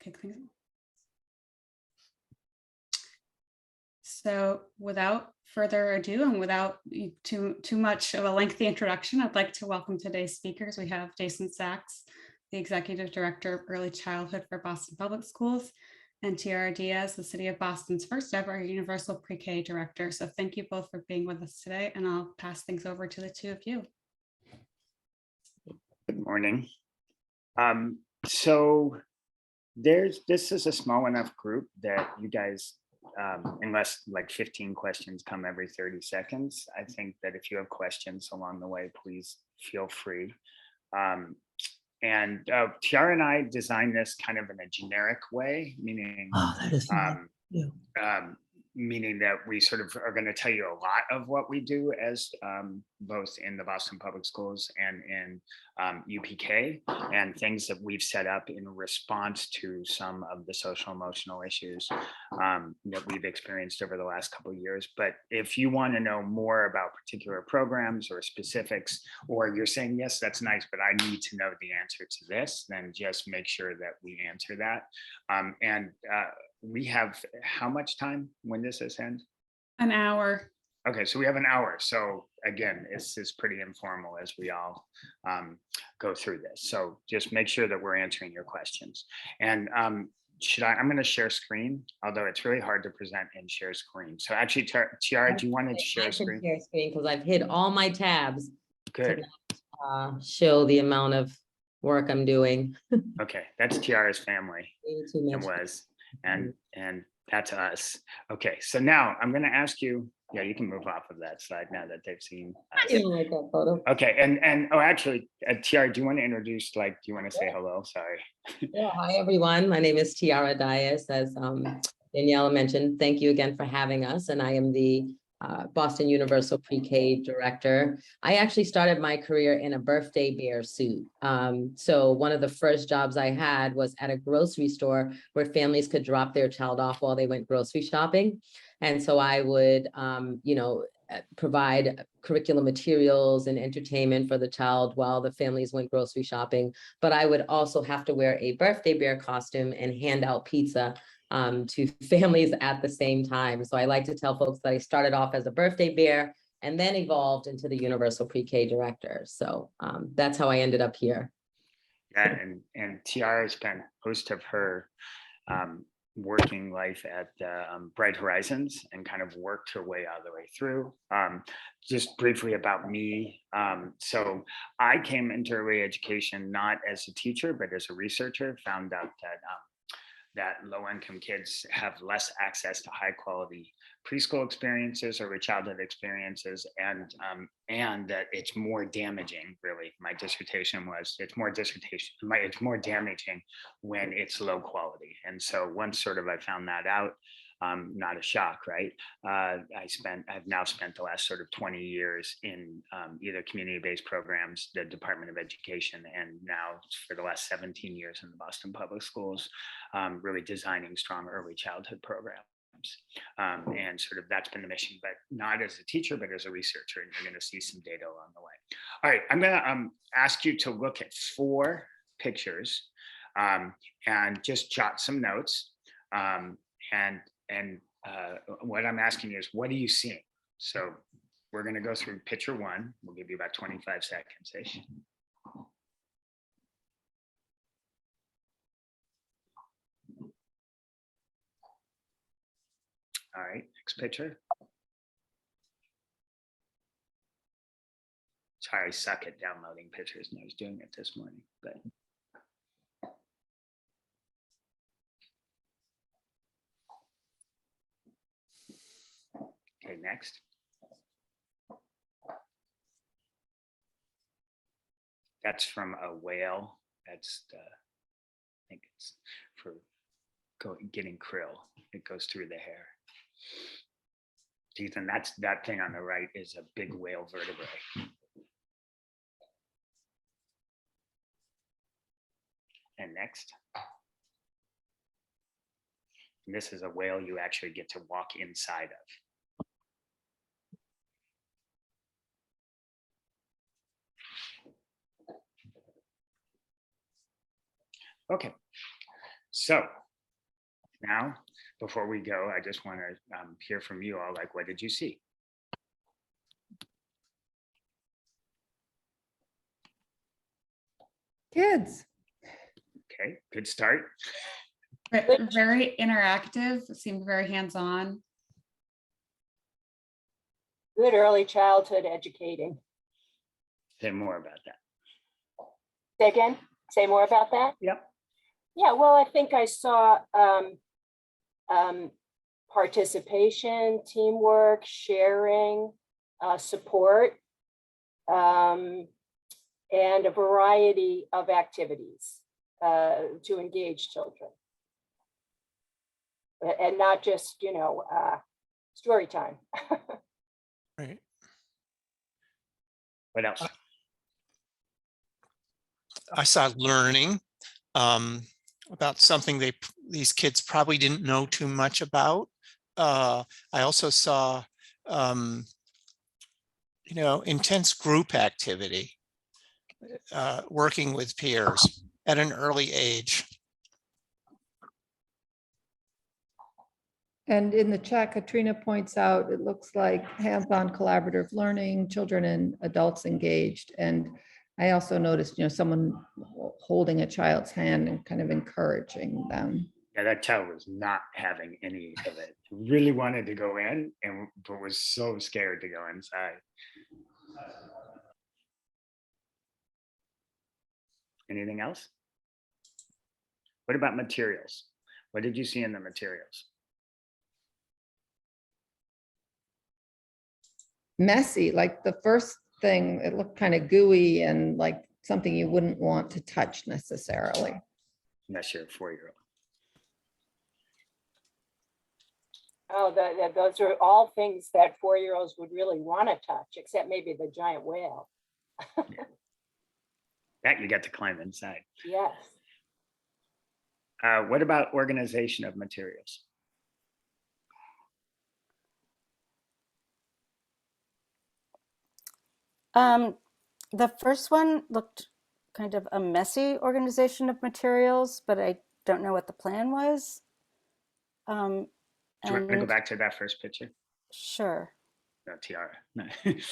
kick things off. So without further ado and without too much of a lengthy introduction, I'd like to welcome today's speakers. We have Jason Sachs, the Executive Director of Early Childhood for Boston Public Schools, and Tiara Diaz, the City of Boston's first ever Universal Pre-K Director. So thank you both for being with us today, and I'll pass things over to the two of you. Good morning. So this is a small enough group that you guys, unless like 15 questions come every 30 seconds, I think that if you have questions along the way, please feel free. And Tiara and I designed this kind of in a generic way, meaning meaning that we sort of are going to tell you a lot of what we do as both in the Boston Public Schools and in UPK, and things that we've set up in response to some of the social emotional issues that we've experienced over the last couple of years. But if you want to know more about particular programs or specifics, or you're saying, yes, that's nice, but I need to know the answer to this, then just make sure that we answer that. We have how much time when does this end? An hour. Okay, so we have an hour. So again, this is pretty informal as we all go through this. So just make sure that we're answering your questions. And I'm going to share screen, although it's really hard to present and share screen. So actually, Tiara, do you want to share screen? Share screen because I've hit all my tabs. Good. To show the amount of work I'm doing. Okay, that's Tiara's family. It was. And that's us. Okay, so now I'm going to ask you. Yeah, you can move off of that slide now that they've seen us. I didn't like that photo. Okay, and oh, actually, Tiara, do you want to introduce? Like, do you want to say hello? Sorry. Yeah, hi everyone. My name is Tiara Diaz, as Daniela mentioned. Thank you again for having us, and I am the Boston Universal Pre-K Director. I actually started my career in a birthday bear suit. So one of the first jobs I had was at a grocery store where families could drop their child off while they went grocery shopping. And so I would, provide curriculum materials and entertainment for the child while the families went grocery shopping. But I would also have to wear a birthday bear costume and hand out pizza to families at the same time. So I like to tell folks that I started off as a birthday bear and then evolved into the Universal Pre-K Director. So that's how I ended up here. Yeah, and Tiara spent most of her working life at Bright Horizons and kind of worked her way all the way through. Just briefly about me. So I came into early education not as a teacher, but as a researcher, found out that low-income kids have less access to high-quality preschool experiences or childhood experiences, and that it's more damaging. Really, my dissertation was it's more damaging when it's low quality. And so once sort of I found that out, not a shock, right? I've now spent the last sort of 20 years in either community-based programs, the Department of Education, and now for the last 17 years in the Boston Public Schools, really designing strong early childhood programs. And sort of that's been the mission, but not as a teacher, but as a researcher, and you're going to see some data along the way. All right, I'm going to ask you to look at 4 pictures and just jot some notes. And what I'm asking you is, what are you seeing? So we're going to go through picture 1. We'll give you about 25 seconds-ish. All right, next picture. Sorry, I suck at downloading pictures, and I was doing it this morning, but. Okay, next. That's from a whale. That's I think it's for getting krill. It goes through the hair. Ethan, that thing on the right is a big whale vertebrae. And next. And this is a whale you actually get to walk inside of. Okay, So now, before we go, I just want to hear from you all, like, what did you see? Kids. Okay, good start. Very interactive, seemed very hands-on. Good early childhood educating. Say more about that. Say again, say more about that? Yep. Yeah, well, I think I saw participation, teamwork, sharing, support, and a variety of activities to engage children. And not just, story time. Right. What else? I saw learning about something these kids probably didn't know too much about. I also saw, intense group activity, working with peers at an early age. And in the chat, Katrina points out, it looks like hands-on collaborative learning, children and adults engaged. And I also noticed, someone holding a child's hand and kind of encouraging them. Yeah, that child was not having any of it. Really wanted to go in, but was so scared to go inside. Anything else? What about materials? What did you see in the materials? Messy, like the first thing, it looked kind of gooey and like something you wouldn't want to touch necessarily. Unless you're a 4-year-old. Oh, those are all things that 4-year-olds would really want to touch, except maybe the giant whale. That you get to climb inside. Yes. What about organization of materials? The first one looked kind of a messy organization of materials, but I don't know what the plan was. Do you want to go And back to that first picture? sure. No, Tiara. No. Did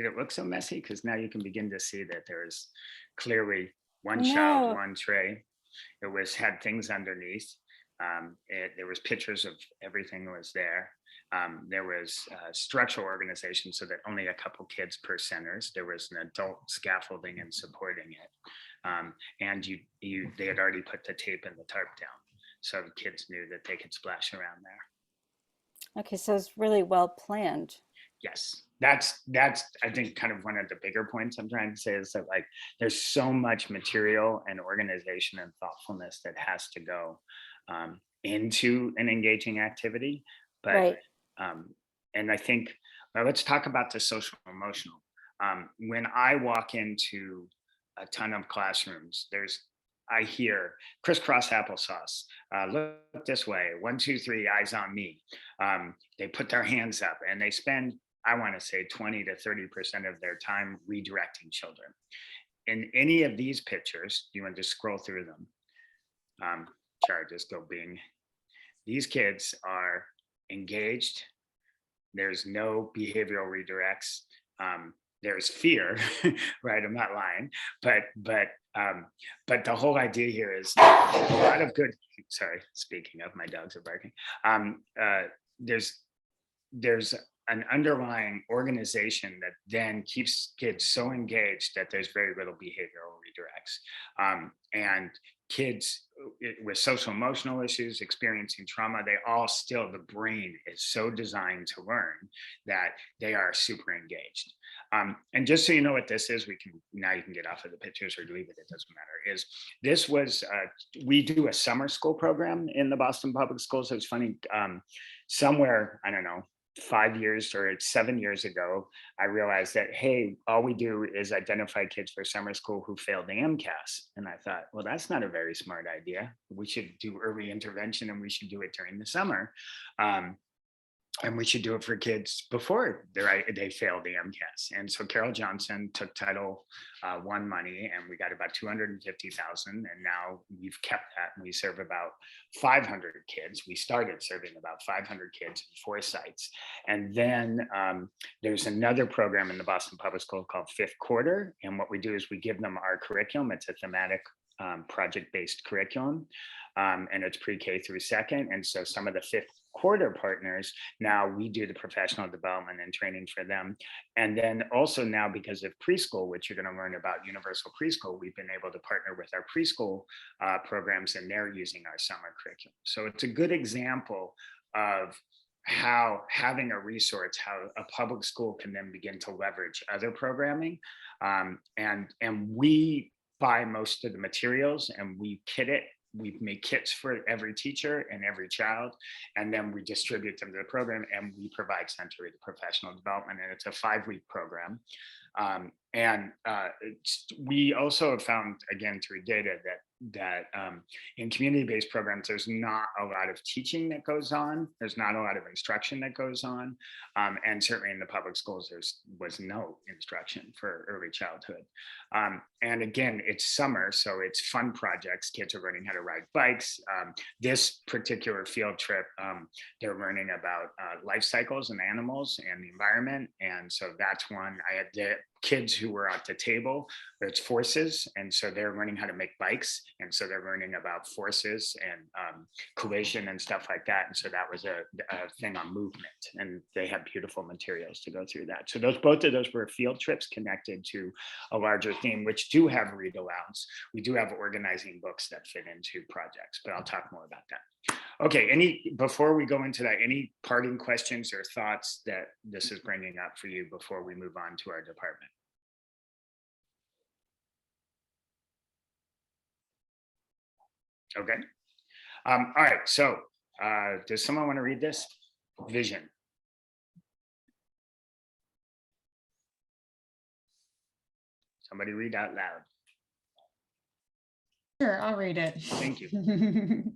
it look so messy? Because now you can begin to see that there is clearly one child, No. one tray. It had things underneath. There was pictures of everything was there. There was structural organization so that only a couple kids per centers. There was an adult scaffolding and supporting it. And they had already put the tape and the tarp down. So the kids knew that they could splash around there. Okay, so it's really well planned. Yes, that's I think kind of one of the bigger points I'm trying to say is that, like, there's so much material and organization and thoughtfulness that has to go into an engaging activity. But Right. And I think, well, let's talk about the social emotional. When I walk into a ton of classrooms, I hear crisscross applesauce, look this way, 1, 2, 3, eyes on me. They put their hands up and they spend, I want to say 20 to 30% of their time redirecting children. In any of these pictures, you want to just scroll through them. Sorry, just go Bing. These kids are engaged. There's no behavioral redirects. There's fear, right? I'm not lying, but the whole idea here is a lot of good. Sorry, speaking of, my dogs are barking. There's an underlying organization that then keeps kids so engaged that there's very little behavioral redirects. And kids with social emotional issues, experiencing trauma, the brain is so designed to learn that they are super engaged. And just so you know what this is, you can get off of the pictures or leave it, it doesn't matter. We do a summer school program in the Boston Public Schools. It was funny, somewhere, I don't know, 5 years or 7 years ago, I realized that, hey, all we do is identify kids for summer school who failed the MCAS. And I thought, well, that's not a very smart idea. We should do early intervention and we should do it during the summer. and we should do it for kids before they fail the MCAS. And so Carol Johnson took Title I money, and we got about 250,000, and now we've kept that, and we serve about 500 kids. We started serving about 500 kids in 4 sites. And then there's another program in the Boston Public School called Fifth Quarter, and what we do is we give them our curriculum. It's a thematic project-based curriculum, and it's pre-K through second. And so some of the Fifth Quarter partners, now we do the professional development and training for them. And then also now, because of preschool, which you're going to learn about Universal Preschool, we've been able to partner with our preschool programs, and they're using our summer curriculum. So it's a good example of how having a resource, how a public school can then begin to leverage other programming. And we buy most of the materials, and we kit it. We make kits for every teacher and every child, and then we distribute them to the program, and we provide Century the professional development, and it's a 5-week program. We also have found, again, through data, that in community-based programs, there's not a lot of teaching that goes on. There's not a lot of instruction that goes on. And certainly in the public schools, was no instruction for early childhood. And again, it's summer, so it's fun projects. Kids are learning how to ride bikes. This particular field trip, they're learning about life cycles and animals and the environment. And so that's one. I had the kids who were at the table, it's forces. And so they're learning how to make bikes. And so they're learning about forces and collision and stuff like that. And so that was a thing on movement, and they had beautiful materials to go through that. So both of those were field trips connected to a larger theme, which do have read alouds. We do have organizing books that fit into projects, but I'll talk more about that. Okay, before we go into that, any parting questions or thoughts that this is bringing up for you before we move on to our department? Okay. All right, so does someone want to read this? Vision. Somebody read out loud. Sure, I'll read it. Thank you.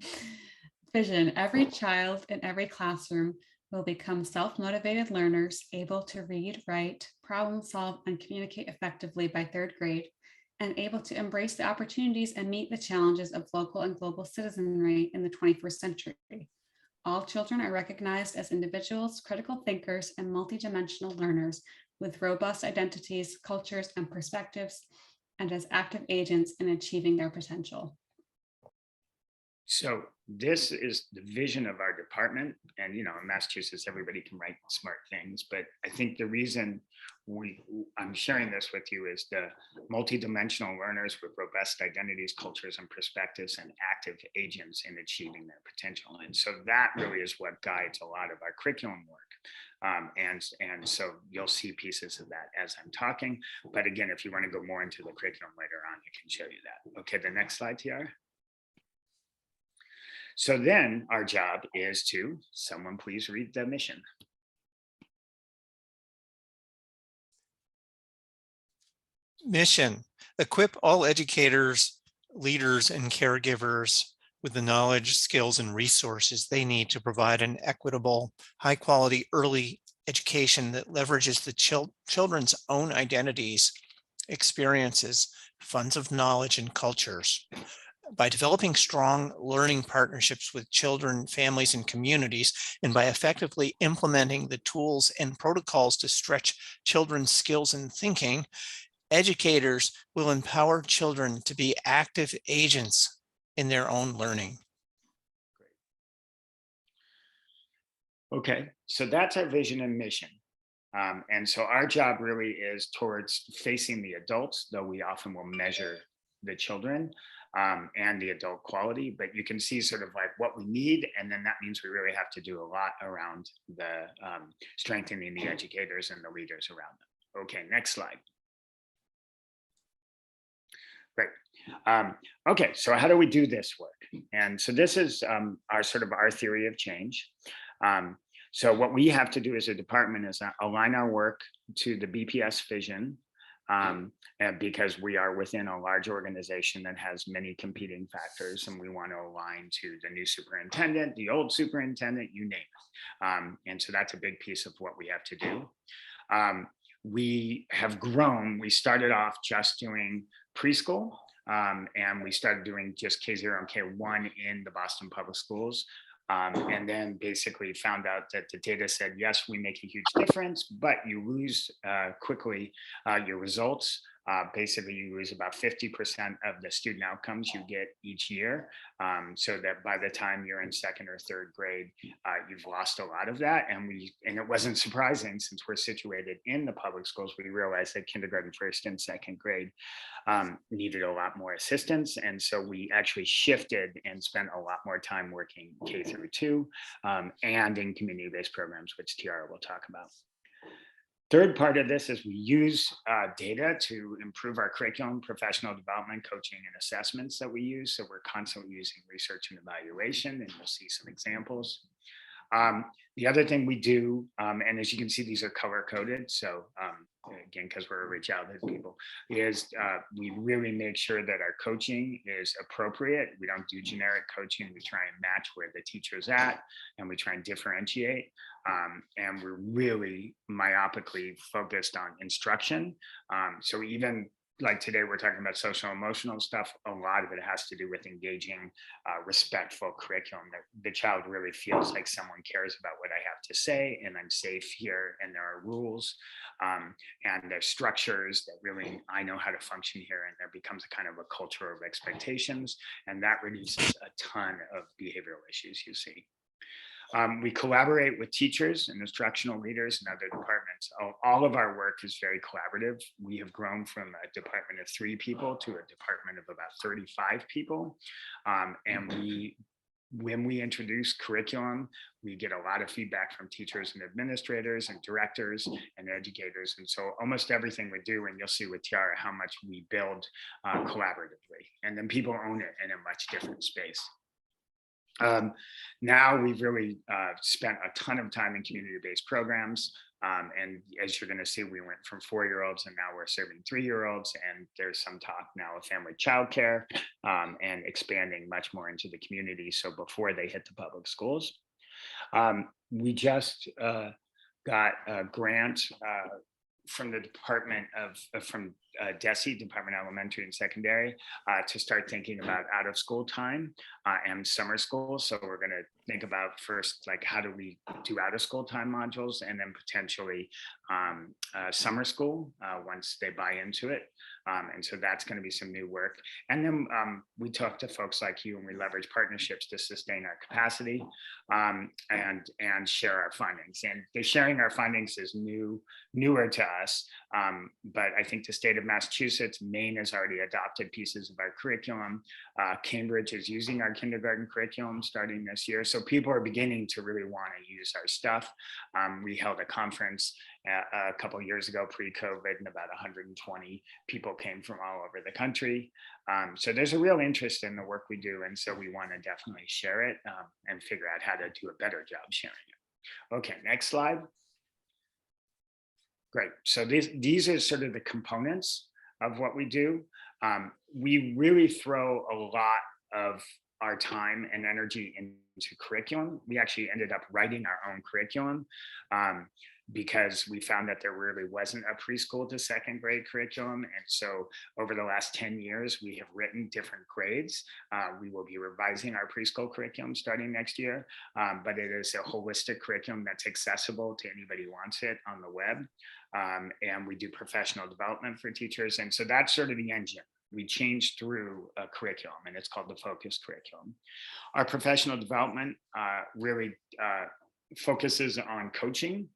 Vision: every child in every classroom will become self-motivated learners, able to read, write, problem solve, and communicate effectively by 3rd grade, and able to embrace the opportunities and meet the challenges of local and global citizenry in the 21st century. All children are recognized as individuals, critical thinkers, and multidimensional learners with robust identities, cultures, and perspectives, and as active agents in achieving their potential. So this is the vision of our department. And, in Massachusetts, everybody can write smart things. But I think the reason I'm sharing this with you is the multidimensional learners with robust identities, cultures, and perspectives, and active agents in achieving their potential. And so that really is what guides a lot of our curriculum work. And so you'll see pieces of that as I'm talking. But again, if you want to go more into the curriculum later on, I can show you that. Okay, the next slide, Tiara. So then our job is to, someone please read the mission. Mission: equip all educators, leaders, and caregivers with the knowledge, skills, and resources they need to provide an equitable, high-quality early education that leverages the children's own identities, experiences, funds of knowledge, and cultures. By developing strong learning partnerships with children, families, and communities, and by effectively implementing the tools and protocols to stretch children's skills and thinking, educators will empower children to be active agents in their own learning. Okay, so that's our vision and mission. And so our job really is towards facing the adults, though we often will measure the children and the adult quality, but you can see sort of like what we need. And then that means we really have to do a lot around the strengthening the educators and the leaders around them. Okay, next slide. Great. Okay, so how do we do this work? And so this is our theory of change. So what we have to do as a department is align our work to the BPS vision, And because we are within a large organization that has many competing factors, and we want to align to the new superintendent, the old superintendent, you name it. And so that's a big piece of what we have to do. We have grown. We started off just doing preschool, and we started doing just K0 and K1 in the Boston Public Schools. And then basically found out that the data said, yes, we make a huge difference, but you lose quickly your results. Basically, you lose about 50% of the student outcomes you get each year. So that by the time you're in second or third grade, you've lost a lot of that. And it wasn't surprising, since we're situated in the public schools, we realized that kindergarten, first and second grade needed a lot more assistance. And so we actually shifted and spent a lot more time working K through 2 and in community-based programs, which Tiara will talk about. Third part of this is we use data to improve our curriculum, professional development, coaching, and assessments that we use. So we're constantly using research and evaluation, and you'll see some examples. The other thing we do, and as you can see, these are color coded. So again, because we're early childhood people, is we really make sure that our coaching is appropriate. We don't do generic coaching. We try and match where the teacher's at, and we try and differentiate. And we're really myopically focused on instruction. So even like today, we're talking about social emotional stuff. A lot of it has to do with engaging, respectful curriculum, that the child really feels like someone cares about what I have to say, and I'm safe here, and there are rules, and there's structures that really, I know how to function here, and there becomes a kind of a culture of expectations, and that reduces a ton of behavioral issues you see. We collaborate with teachers and instructional leaders and other departments. All of our work is very collaborative. We have grown from a department of 3 people to a department of about 35 people. And when we introduce curriculum, we get a lot of feedback from teachers and administrators and directors and educators. And so almost everything we do, and you'll see with Tiara how much we build collaboratively, and then people own it in a much different space. Now we've really spent a ton of time in community-based programs. And as you're going to see, we went from 4-year-olds, and now we're serving 3-year-olds. And there's some talk now of family childcare and expanding much more into the community. So before they hit the public schools, we just got a grant from the Department of DESE, Department of Elementary and Secondary, to start thinking about out of school time and summer school. So we're going to think about first, like, how do we do out of school time modules, and then potentially summer school once they buy into it. And so that's going to be some new work. And then we talk to folks like you, and we leverage partnerships to sustain our capacity and share our findings. And the sharing our findings is newer to us. But I think the state of Massachusetts, Maine has already adopted pieces of our curriculum. Cambridge is using our kindergarten curriculum starting this year. So people are beginning to really want to use our stuff. We held a conference a couple of years ago, pre-COVID, and about 120 people came from all over the country. So there's a real interest in the work we do. And so we want to definitely share it and figure out how to do a better job sharing it. Okay, next slide. Great. So these are sort of the components of what we do. We really throw a lot of our time and energy into curriculum. We actually ended up writing our own curriculum because we found that there really wasn't a preschool to second grade curriculum. And so over the last 10 years, we have written different grades. We will be revising our preschool curriculum starting next year, but it is a holistic curriculum that's accessible to anybody who wants it on the web. And we do professional development for teachers. And so that's sort of the engine. We changed through a curriculum, and it's called the Focus curriculum. Our professional development really focuses on coaching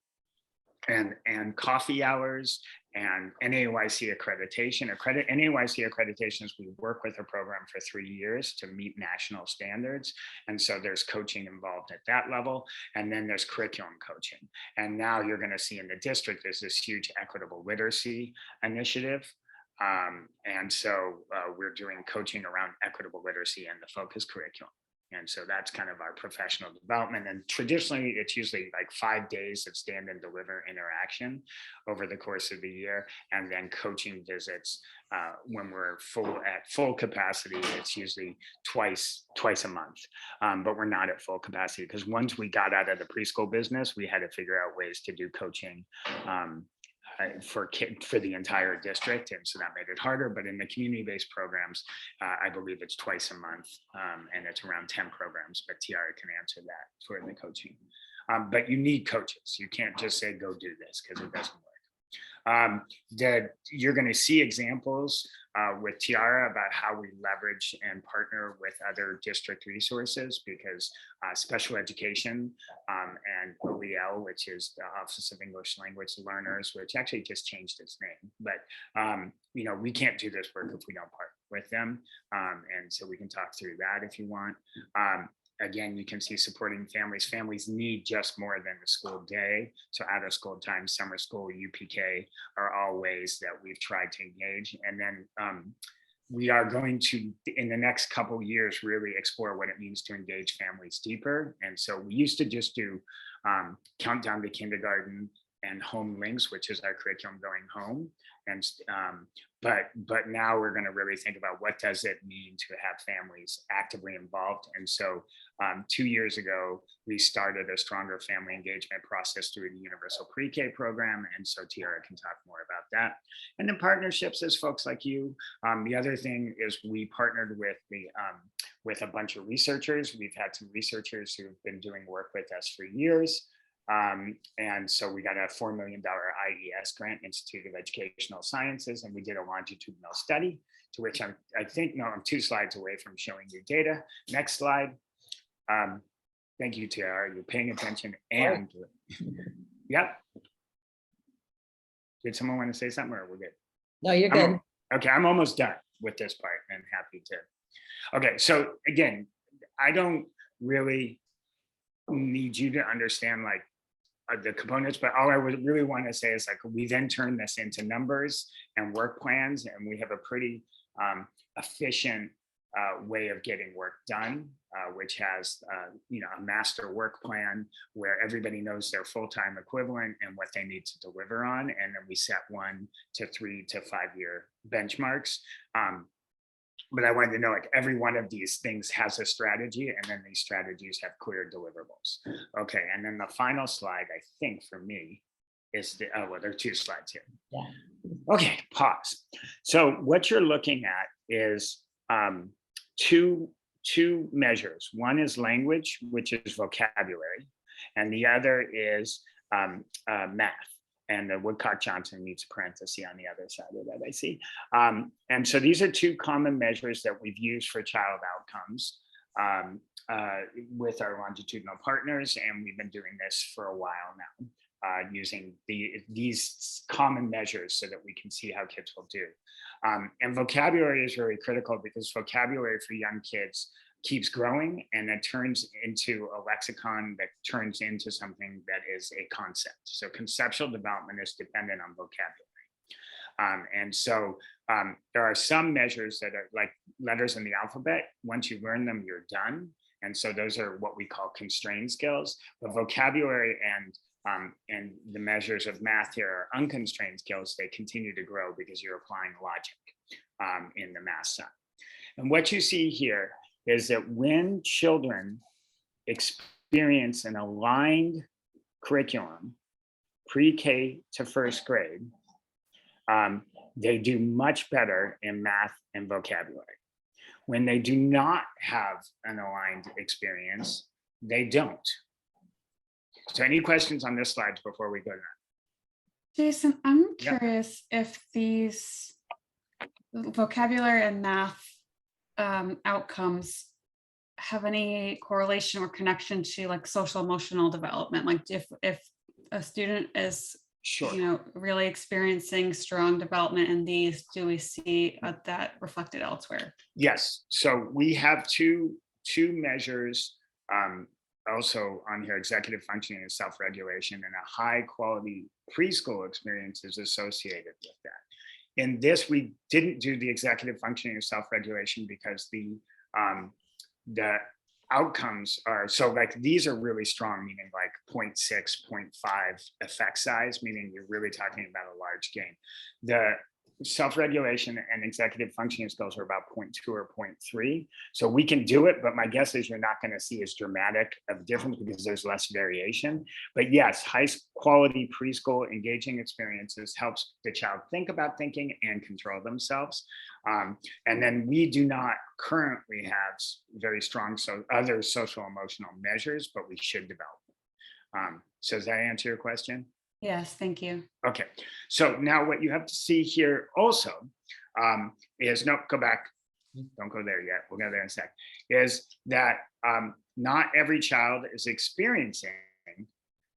and coffee hours and NAYC accreditation. NAYC accreditations, we work with a program for 3 years to meet national standards. And so there's coaching involved at that level. And then there's curriculum coaching. And now you're going to see in the district, there's this huge equitable literacy initiative. And so we're doing coaching around equitable literacy and the Focus curriculum. And so that's kind of our professional development. And traditionally, it's usually like 5 days of stand and deliver interaction over the course of the year, and then coaching visits when we're at full capacity. It's usually twice a month, but we're not at full capacity because once we got out of the preschool business, we had to figure out ways to do coaching for the entire district, and so that made it harder. But in the community-based programs, I believe it's twice a month, and it's around 10 programs. But Tiara can answer that for the coaching. But you need coaches. You can't just say go do this because it doesn't work. You're going to see examples with Tiara about how we leverage and partner with other district resources, because special education and OEL, which is the Office of English Language Learners, which actually just changed its name, but we can't do this work if we don't partner with them, and so we can talk through that if you want. Again, you can see supporting families. Families need just more than the school day. So out of school time, summer school, UPK are all ways that we've tried to engage. And then we are going to, in the next couple of years, really explore what it means to engage families deeper. And so we used to just do Countdown to Kindergarten and Home Links, which is our curriculum going home. And but now we're going to really think about what does it mean to have families actively involved. And so 2 years ago, we started a stronger family engagement process through the Universal Pre-K program. And so Tiara can talk more about that. And then partnerships is folks like you. The other thing is we partnered with a bunch of researchers. We've had some researchers who've been doing work with us for years. And so we got a $4 million IES grant, Institute of Educational Sciences, and we did a longitudinal study to which I'm 2 slides away from showing you data. Next slide. Thank you, Tiara. You're paying attention. And yep. Did someone want to say something, or we're good? No, you're good. Okay, I'm almost done with this part and happy to. Okay, so again, I don't really need you to understand like the components, but all I would really want to say is like we then turn this into numbers and work plans, and we have a pretty efficient way of getting work done, which has a master work plan where everybody knows their full-time equivalent and what they need to deliver on, and then we set 1 to 3 to 5 year benchmarks. But I wanted to know, like, every one of these things has a strategy, and then these strategies have clear deliverables. Okay, and then the final slide, I think for me, is well, there are 2 slides here. Yeah. Okay, pause. So what you're looking at is two measures. One is language, which is vocabulary, and the other is math. And the Woodcock-Johnson needs a parenthesis on the other side of that, I see. And so these are 2 common measures that we've used for child outcomes with our longitudinal partners, and we've been doing this for a while now, using these common measures so that we can see how kids will do. And vocabulary is really critical because vocabulary for young kids keeps growing, and it turns into a lexicon that turns into something that is a concept. So conceptual development is dependent on vocabulary. And so there are some measures that are like letters in the alphabet. Once you learn them, you're done. And so those are what we call constrained skills. But vocabulary and the measures of math here are unconstrained skills. They continue to grow because you're applying logic in the math side. And what you see here is that when children experience an aligned curriculum, pre-K to 1st grade, they do much better in math and vocabulary. When they do not have an aligned experience, they don't. So any questions on this slide before we go to that? Jason, I'm Yeah. curious if these vocabulary and math outcomes have any correlation or connection to like social emotional development. Like if a student is Sure. really experiencing strong development in these, do we see that reflected elsewhere? Yes. So we have two measures also on here: executive functioning and self-regulation, and a high quality preschool experience is associated with that. In this, we didn't do the executive functioning and self-regulation because the outcomes are, so like these are really strong, meaning like 0.6, 0.5 effect size, meaning you're really talking about a large gain. The self-regulation and executive functioning skills are about 0.2 or 0.3. So we can do it, but my guess is you're not going to see as dramatic of a difference because there's less variation. But yes, high quality preschool engaging experiences helps the child think about thinking and control themselves. And then we do not currently have very strong other social emotional measures, but we should develop. So does that answer your question? Yes, thank you. Okay, so now what you have to see here also is, no, go back, don't go there yet, we'll go there in a sec, is that not every child is experiencing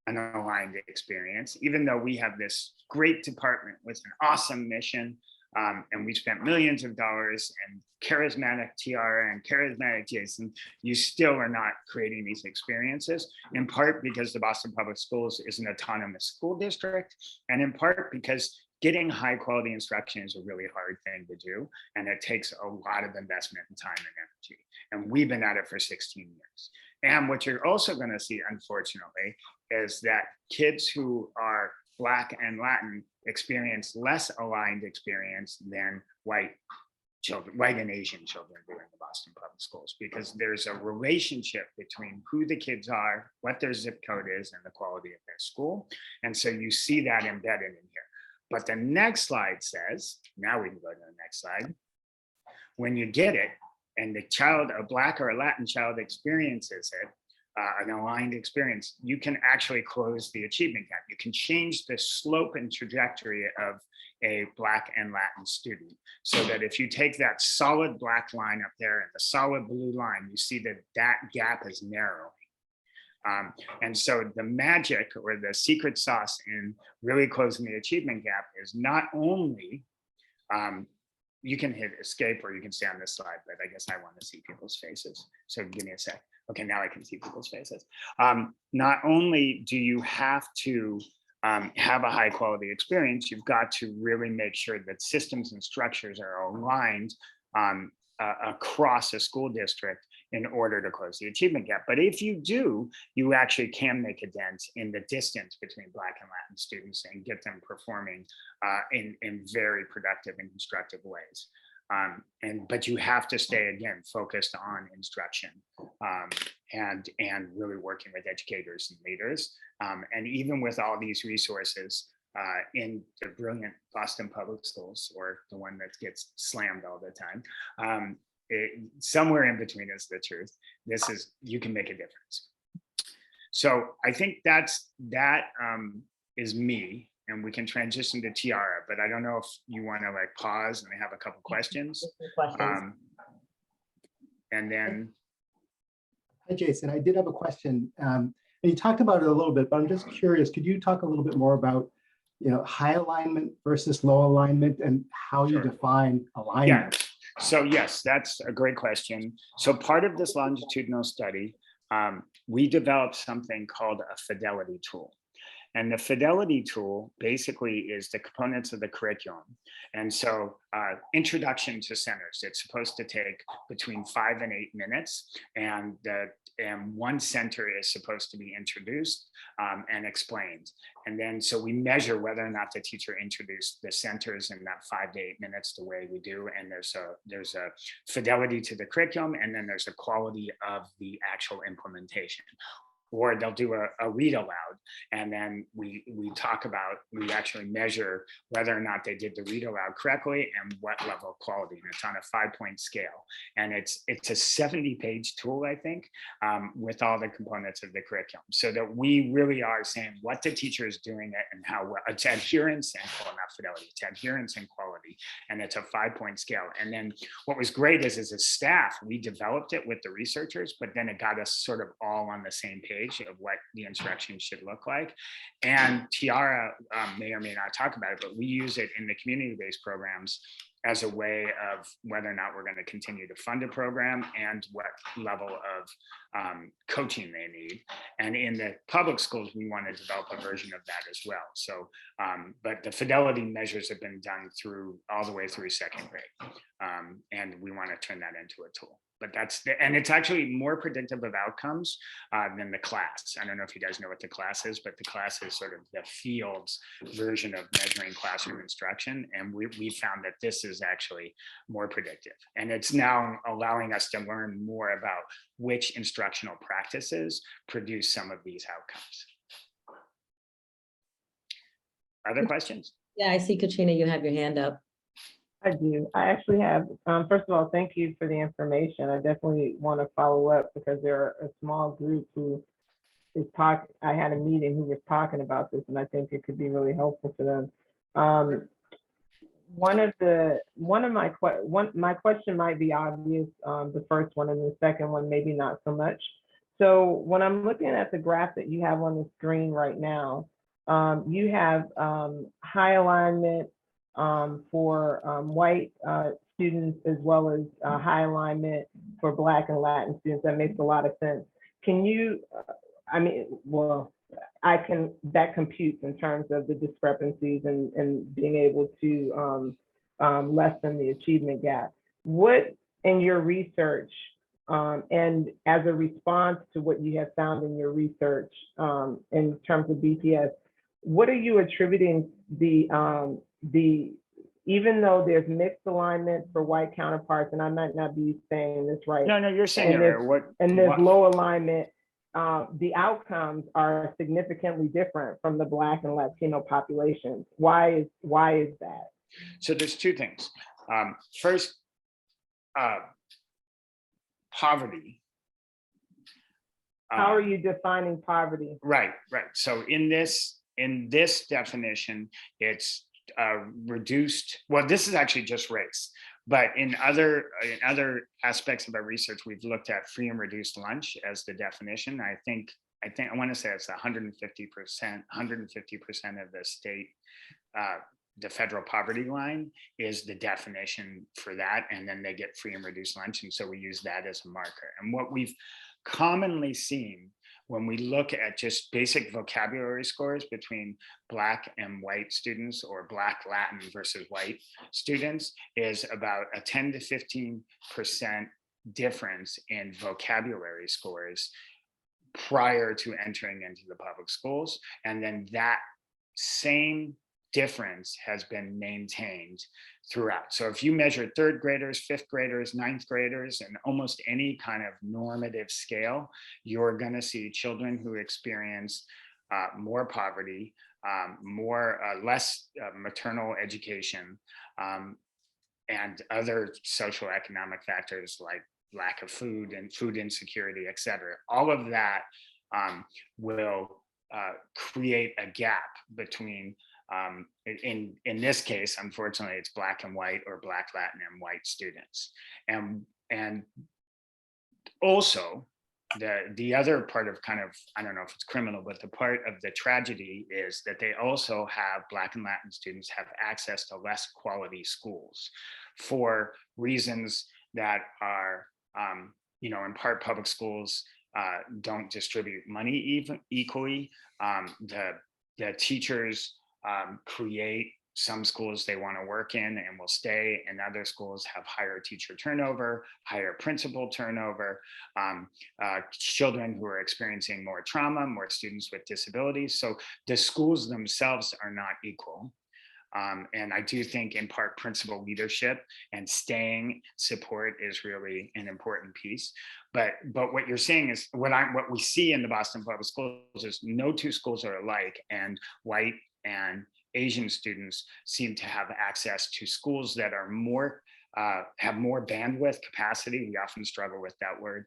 an aligned experience, even though we have this great department with an awesome mission, and we spent millions of dollars, and charismatic Tiara and charismatic Jason, you still are not creating these experiences, in part because the Boston Public Schools is an autonomous school district, and in part because getting high quality instruction is a really hard thing to do, and it takes a lot of investment in time and energy. And we've been at it for 16 years. And what you're also going to see, unfortunately, is that kids who are Black and Latin experience less aligned experience than white children, white and Asian children do in the Boston Public Schools, because there's a relationship between who the kids are, what their zip code is, and the quality of their school. And so you see that embedded in here. But the next slide says, now we can go to the next slide. When you get it, and the child, a Black or a Latin child experiences it, an aligned experience, you can actually close the achievement gap. You can change the slope and trajectory of a Black and Latin student, so that if you take that solid black line up there and the solid blue line, you see that that gap is narrowing. And so the magic or the secret sauce in really closing the achievement gap is not only, you can hit escape or you can stay on this slide, but I guess I want to see people's faces. So give me a sec. Okay, now I can see people's faces. Not only do you have to have a high quality experience, you've got to really make sure that systems and structures are aligned across a school district in order to close the achievement gap. But if you do, you actually can make a dent in the distance between Black and Latin students and get them performing in very productive and constructive ways. But you have to stay, again, focused on instruction and really working with educators and leaders. And even with all these resources in the brilliant Boston Public Schools, or the one that gets slammed all the time, somewhere in between is the truth. This is, you can make a difference. So I think that is me. And we can transition to Tiara, but I don't know if you want to like pause and have a couple questions. And then. Hi, Jason. I did have a question. And you talked about it a little bit, but I'm just curious, could you talk a little bit more about, high alignment versus low alignment and how you define alignment? Yeah. So yes, that's a great question. So part of this longitudinal study, we developed something called a fidelity tool. And the fidelity tool basically is the components of the curriculum. And so introduction to centers, it's supposed to take between 5 and 8 minutes. And one center is supposed to be introduced and explained. And then so we measure whether or not the teacher introduced the centers in that 5 to 8 minutes the way we do. And there's a fidelity to the curriculum, and then there's a quality of the actual implementation. Or they'll do a read aloud, and then we actually measure whether or not they did the read aloud correctly and what level of quality. And it's on a 5-point scale, and it's a 70-page tool, I think, with all the components of the curriculum, so that we really are saying what the teacher is doing it and how well. It's adherence and not fidelity. It's adherence and quality, and it's a 5-point scale. And then what was great is, as a staff, we developed it with the researchers, but then it got us sort of all on the same page of what the instruction should look like. And Tiara may or may not talk about it, but we use it in the community-based programs as a way of whether or not we're going to continue to fund a program and what level of coaching they need. And in the public schools, we want to develop a version of that as well. So, but the fidelity measures have been done all the way through 2nd grade. And we want to turn that into a tool. but and it's actually more predictive of outcomes than the class. I don't know if you guys know what the class is, but the class is sort of the field's version of measuring classroom instruction. And we found that this is actually more predictive. And it's now allowing us to learn more about which instructional practices produce some of these outcomes. Other questions? Yeah, I see Katrina, you have your hand up. I do. I actually have, first of all, thank you for the information. I definitely want to follow up because there are a small group who is I had a meeting who was talking about this, and I think it could be really helpful for them. My question might be obvious, the first one, and the second one, maybe not so much. So when I'm looking at the graph that you have on the screen right now, you have high alignment for white students, as well as high alignment for Black and Latin students. That makes a lot of sense. Can you, that computes in terms of the discrepancies and being able to lessen the achievement gap. What in your research, and as a response to what you have found in your research in terms of BPS, what are you attributing even though there's mixed alignment for white counterparts, and I might not be saying this right. No, you're saying it right. And there's low alignment, the outcomes are significantly different from the Black and Latino populations. Why is that? So there's two things. First, poverty. How are you defining poverty? Right. So in this definition, it's reduced. Well, this is actually just race, but in other aspects of our research, we've looked at free and reduced lunch as the definition. I want to say it's 150% of the state. The federal poverty line is the definition for that, and then they get free and reduced lunch, and so we use that as a marker. And what we've commonly seen when we look at just basic vocabulary scores between Black and white students, or Black Latin versus white students, is about a 10 to 15% difference in vocabulary scores prior to entering into the public schools. And then that same difference has been maintained throughout. So if you measure third graders, fifth graders, ninth graders, and almost any kind of normative scale, you're going to see children who experience more poverty, less maternal education, and other social economic factors like lack of food and food insecurity, et cetera. All of that will create a gap between in this case, unfortunately, it's Black and white, or Black, Latin, and white students. And also the other part of kind of, I don't know if it's criminal, but the part of the tragedy is that they also have, Black and Latin students have access to less quality schools for reasons that are, in part public schools don't distribute money even equally. The teachers create some schools they want to work in and will stay, and other schools have higher teacher turnover, higher principal turnover, children who are experiencing more trauma, more students with disabilities. So the schools themselves are not equal. And I do think in part principal leadership and staying support is really an important piece. But what you're saying is what we see in the Boston Public Schools is no two schools are alike, and white and Asian students seem to have access to schools that are more have more bandwidth capacity. We often struggle with that word,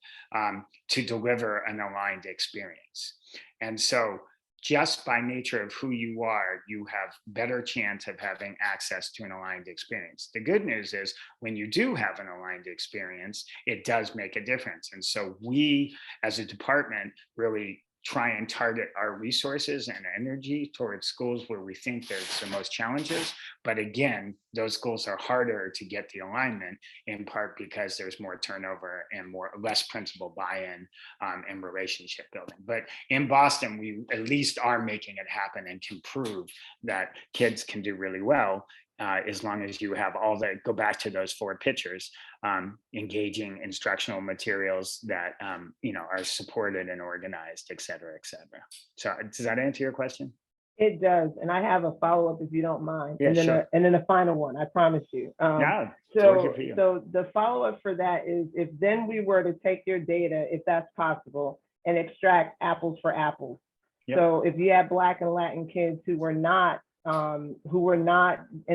to deliver an aligned experience. And so just by nature of who you are, you have better chance of having access to an aligned experience. The good news is when you do have an aligned experience, it does make a difference. And so we as a department really try and target our resources and energy towards schools where we think there's the most challenges. But again, those schools are harder to get the alignment, in part because there's more turnover and less principal buy-in and relationship building. But in Boston, we at least are making it happen and can prove that kids can do really well as long as you have all the, go back to those 4 pictures, engaging instructional materials that, are supported and organized, et cetera, et cetera. So does that answer your question? It does. And I have a follow-up if you don't mind. Yeah, And then sure. and then a final one, I promise you. Yeah, So the follow-up for that is, if then we were to take your data, if that's possible, and extract apples for apples. Yep. So if you had Black and Latin kids who were not in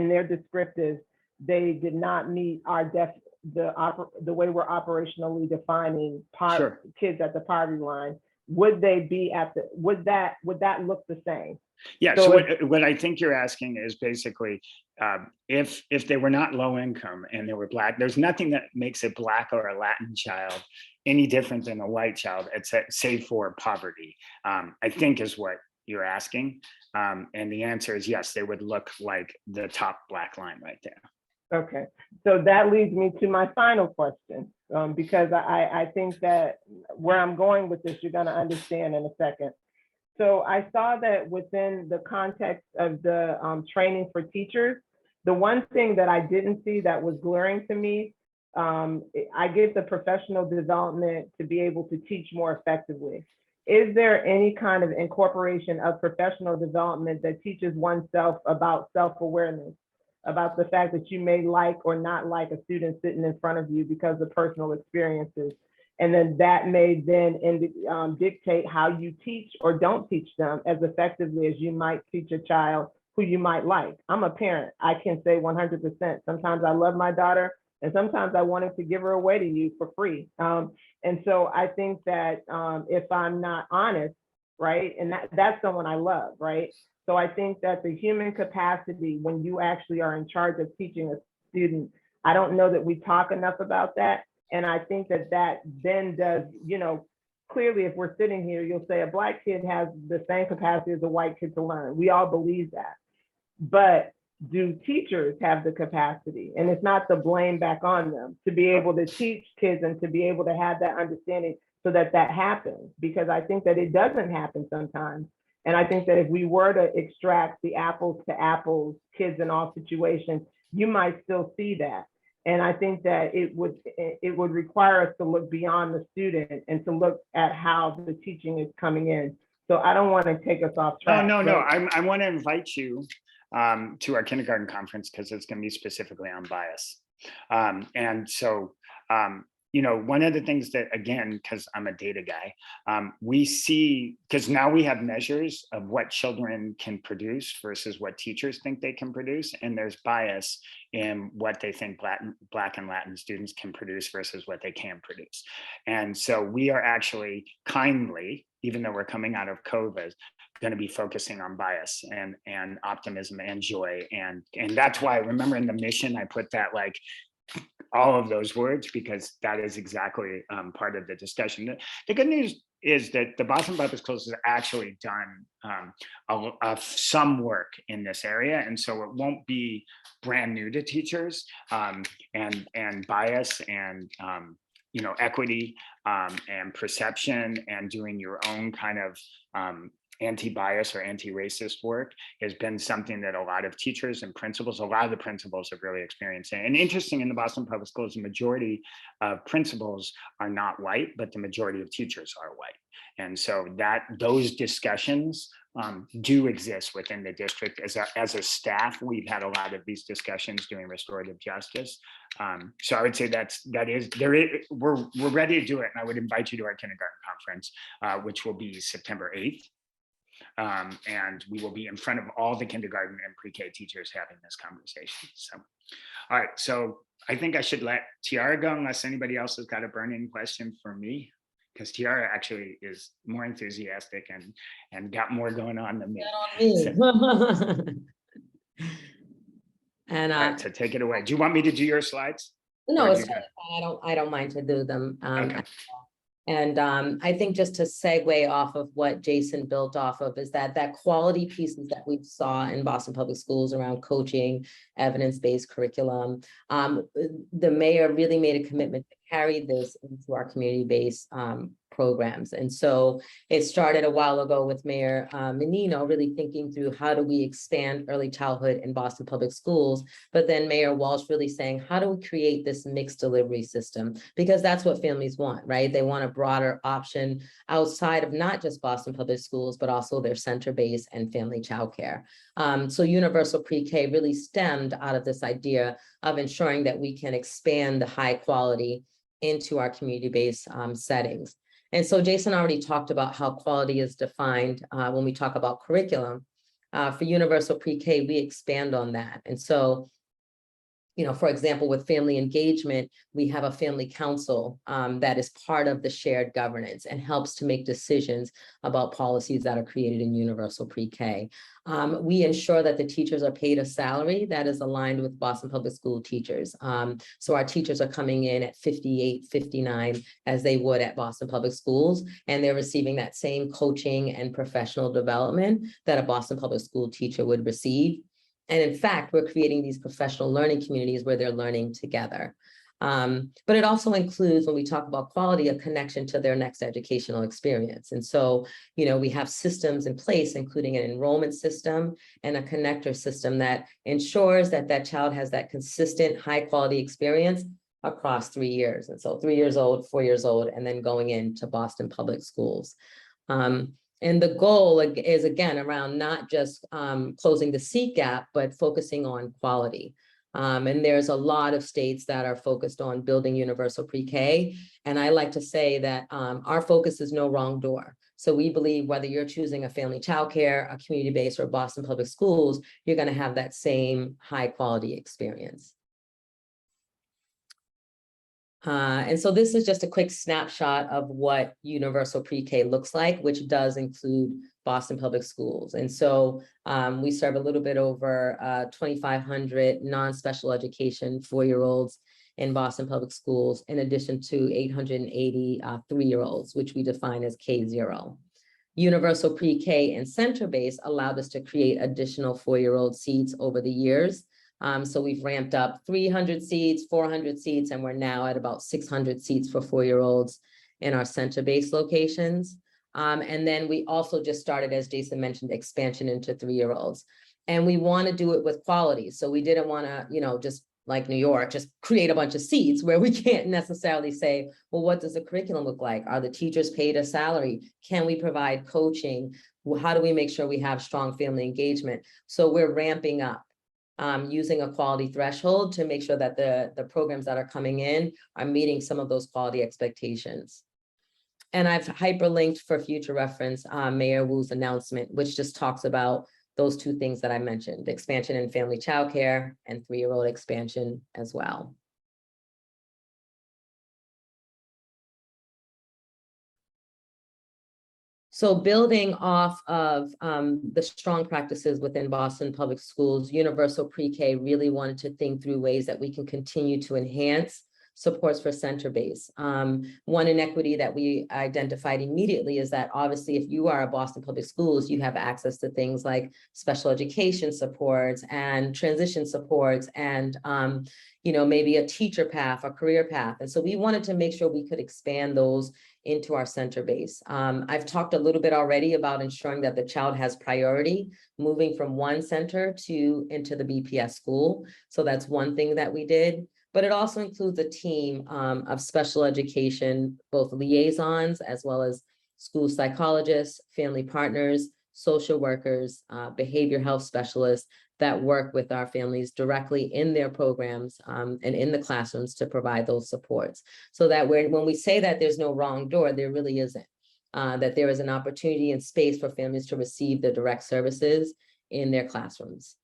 their descriptives, they did not meet our the way we're operationally defining Sure. kids at the poverty line, would they be would that look the same? Yeah, so what I think you're asking is basically, if they were not low income and they were Black, there's nothing that makes a Black or a Latin child any different than a white child, save for poverty, I think is what you're asking. And the answer is yes, they would look like the top Black line right there. Okay, so that leads me to my final question, because I think that where I'm going with this, you're going to understand in a second. So I saw that within the context of the training for teachers, the one thing that I didn't see that was glaring to me, I get the professional development to be able to teach more effectively. Is there any kind of incorporation of professional development that teaches oneself about self-awareness, about the fact that you may like or not like a student sitting in front of you because of personal experiences? And then that may then dictate how you teach or don't teach them as effectively as you might teach a child who you might like. I'm a parent. I can say 100%. Sometimes I love my daughter, and sometimes I wanted to give her away to you for free. And so I think that if I'm not honest, right, and that's someone I love, right? So I think that the human capacity, when you actually are in charge of teaching a student, I don't know that we talk enough about that. And I think that then does, clearly if we're sitting here, you'll say a Black kid has the same capacity as a white kid to learn. We all believe that. But do teachers have the capacity? And it's not the blame back on them to be able to teach kids and to be able to have that understanding so that happens, because I think that it doesn't happen sometimes. And I think that if we were to extract the apples to apples kids in all situations, you might still see that. And I think that it would require us to look beyond the student and to look at how the teaching is coming in. So I don't want to take us off track. Oh, no. I want to invite you to our kindergarten conference, because it's going to be specifically on bias. And so, one of the things that, again, because I'm a data guy, we see, because now we have measures of what children can produce versus what teachers think they can produce. And there's bias in what they think Black and Latin students can produce versus what they can produce. And so we are actually kindly, even though we're coming out of COVID, going to be focusing on bias and optimism and joy. And that's why, remember in the mission, I put that like all of those words, because that is exactly part of the discussion. The good news is that the Boston Public Schools has actually done some work in this area. And so it won't be brand new to teachers, and bias and equity and perception and doing your own kind of anti-bias or anti-racist work has been something that a lot of teachers and principals, a lot of the principals have really experienced. And interesting, in the Boston Public Schools, the majority of principals are not white, but the majority of teachers are white. And so those discussions do exist within the district. As a staff, we've had a lot of these discussions doing restorative justice. So I would say we're ready to do it. And I would invite you to our kindergarten conference, which will be September 8th. And we will be in front of all the kindergarten and pre-K teachers having this conversation. So, all right. So I think I should let Tiara go, unless anybody else has got a burning question for me, because Tiara actually is more enthusiastic and got more going on than me. And all right, so take it away. Do you want me to do your slides? No, it's fine. I don't mind to do them. Okay. And I think just to segue off of what Jason built off of is that quality pieces that we saw in Boston Public Schools around coaching, evidence-based curriculum. The mayor really made a commitment to carry this into our community-based programs. And so it started a while ago with Mayor Menino really thinking through how do we expand early childhood in Boston Public Schools, but then Mayor Walsh really saying, how do we create this mixed delivery system? Because that's what families want, right? They want a broader option outside of not just Boston Public Schools, but also their center-based and family childcare. So universal pre-K really stemmed out of this idea of ensuring that we can expand the high quality into our community-based settings. And so Jason already talked about how quality is defined when we talk about curriculum. For universal pre-K, we expand on that. And so, you know, for example, with family engagement, we have a family council that is part of the shared governance and helps to make decisions about policies that are created in universal pre-K. We ensure that the teachers are paid a salary that is aligned with Boston Public School teachers. So our teachers are coming in at 58, 59 as they would at Boston Public Schools, and they're receiving that same coaching and professional development that a Boston Public School teacher would receive. And in fact, we're creating these professional learning communities where they're learning together. But it also includes, when we talk about quality, a connection to their next educational experience. And so, you know, we have systems in place, including an enrollment system and a connector system that ensures that that child has that consistent high quality experience across 3 years. And so 3 years old, 4 years old, and then going into Boston Public Schools. And the goal is, again, around not just closing the seat gap, but focusing on quality. And there's a lot of states that are focused on building universal pre-K. And I like to say that our focus is no wrong door. So we believe whether you're choosing a family childcare, a community-based, or Boston Public Schools, you're going to have that same high quality experience. And so this is just a quick snapshot of what universal pre-K looks like, which does include Boston Public Schools. And so we serve a little bit over 2,500 non-special education 4-year-olds in Boston Public Schools, in addition to 880 3-year-olds, which we define as K0. Universal pre-K and center-based allowed us to create additional 4-year-old seats over the years. So we've ramped up 300 seats, 400 seats, and we're now at about 600 seats for 4-year-olds in our center-based locations. And then we also just started, as Jason mentioned, expansion into 3-year-olds. And we want to do it with quality. So we didn't want to, you know, just like New York, just create a bunch of seats where we can't necessarily say, well, what does the curriculum look like? Are the teachers paid a salary? Can we provide coaching? How do we make sure we have strong family engagement? So we're ramping up. Using a quality threshold to make sure that the programs that are coming in are meeting some of those quality expectations. And I've hyperlinked for future reference Mayor Wu's announcement, which just talks about those two things that I mentioned, expansion in family childcare and 3-year-old expansion as well. So building off of the strong practices within Boston Public Schools, universal pre-K really wanted to think through ways that we can continue to enhance supports for center-based. One inequity that we identified immediately is that obviously if you are a Boston Public Schools, you have access to things like special education supports and transition supports and you know, maybe a teacher path or career path. And so we wanted to make sure we could expand those into our center base. I've talked a little bit already about ensuring that the child has priority, moving from one center into the BPS school. So that's one thing that we did. But it also includes a team of special education, both liaisons as well as school psychologists, family partners, social workers, behavior health specialists that work with our families directly in their programs and in the classrooms to provide those supports. So that when we say that there's no wrong door, there really isn't. That there is an opportunity and space for families to receive the direct services in their classrooms.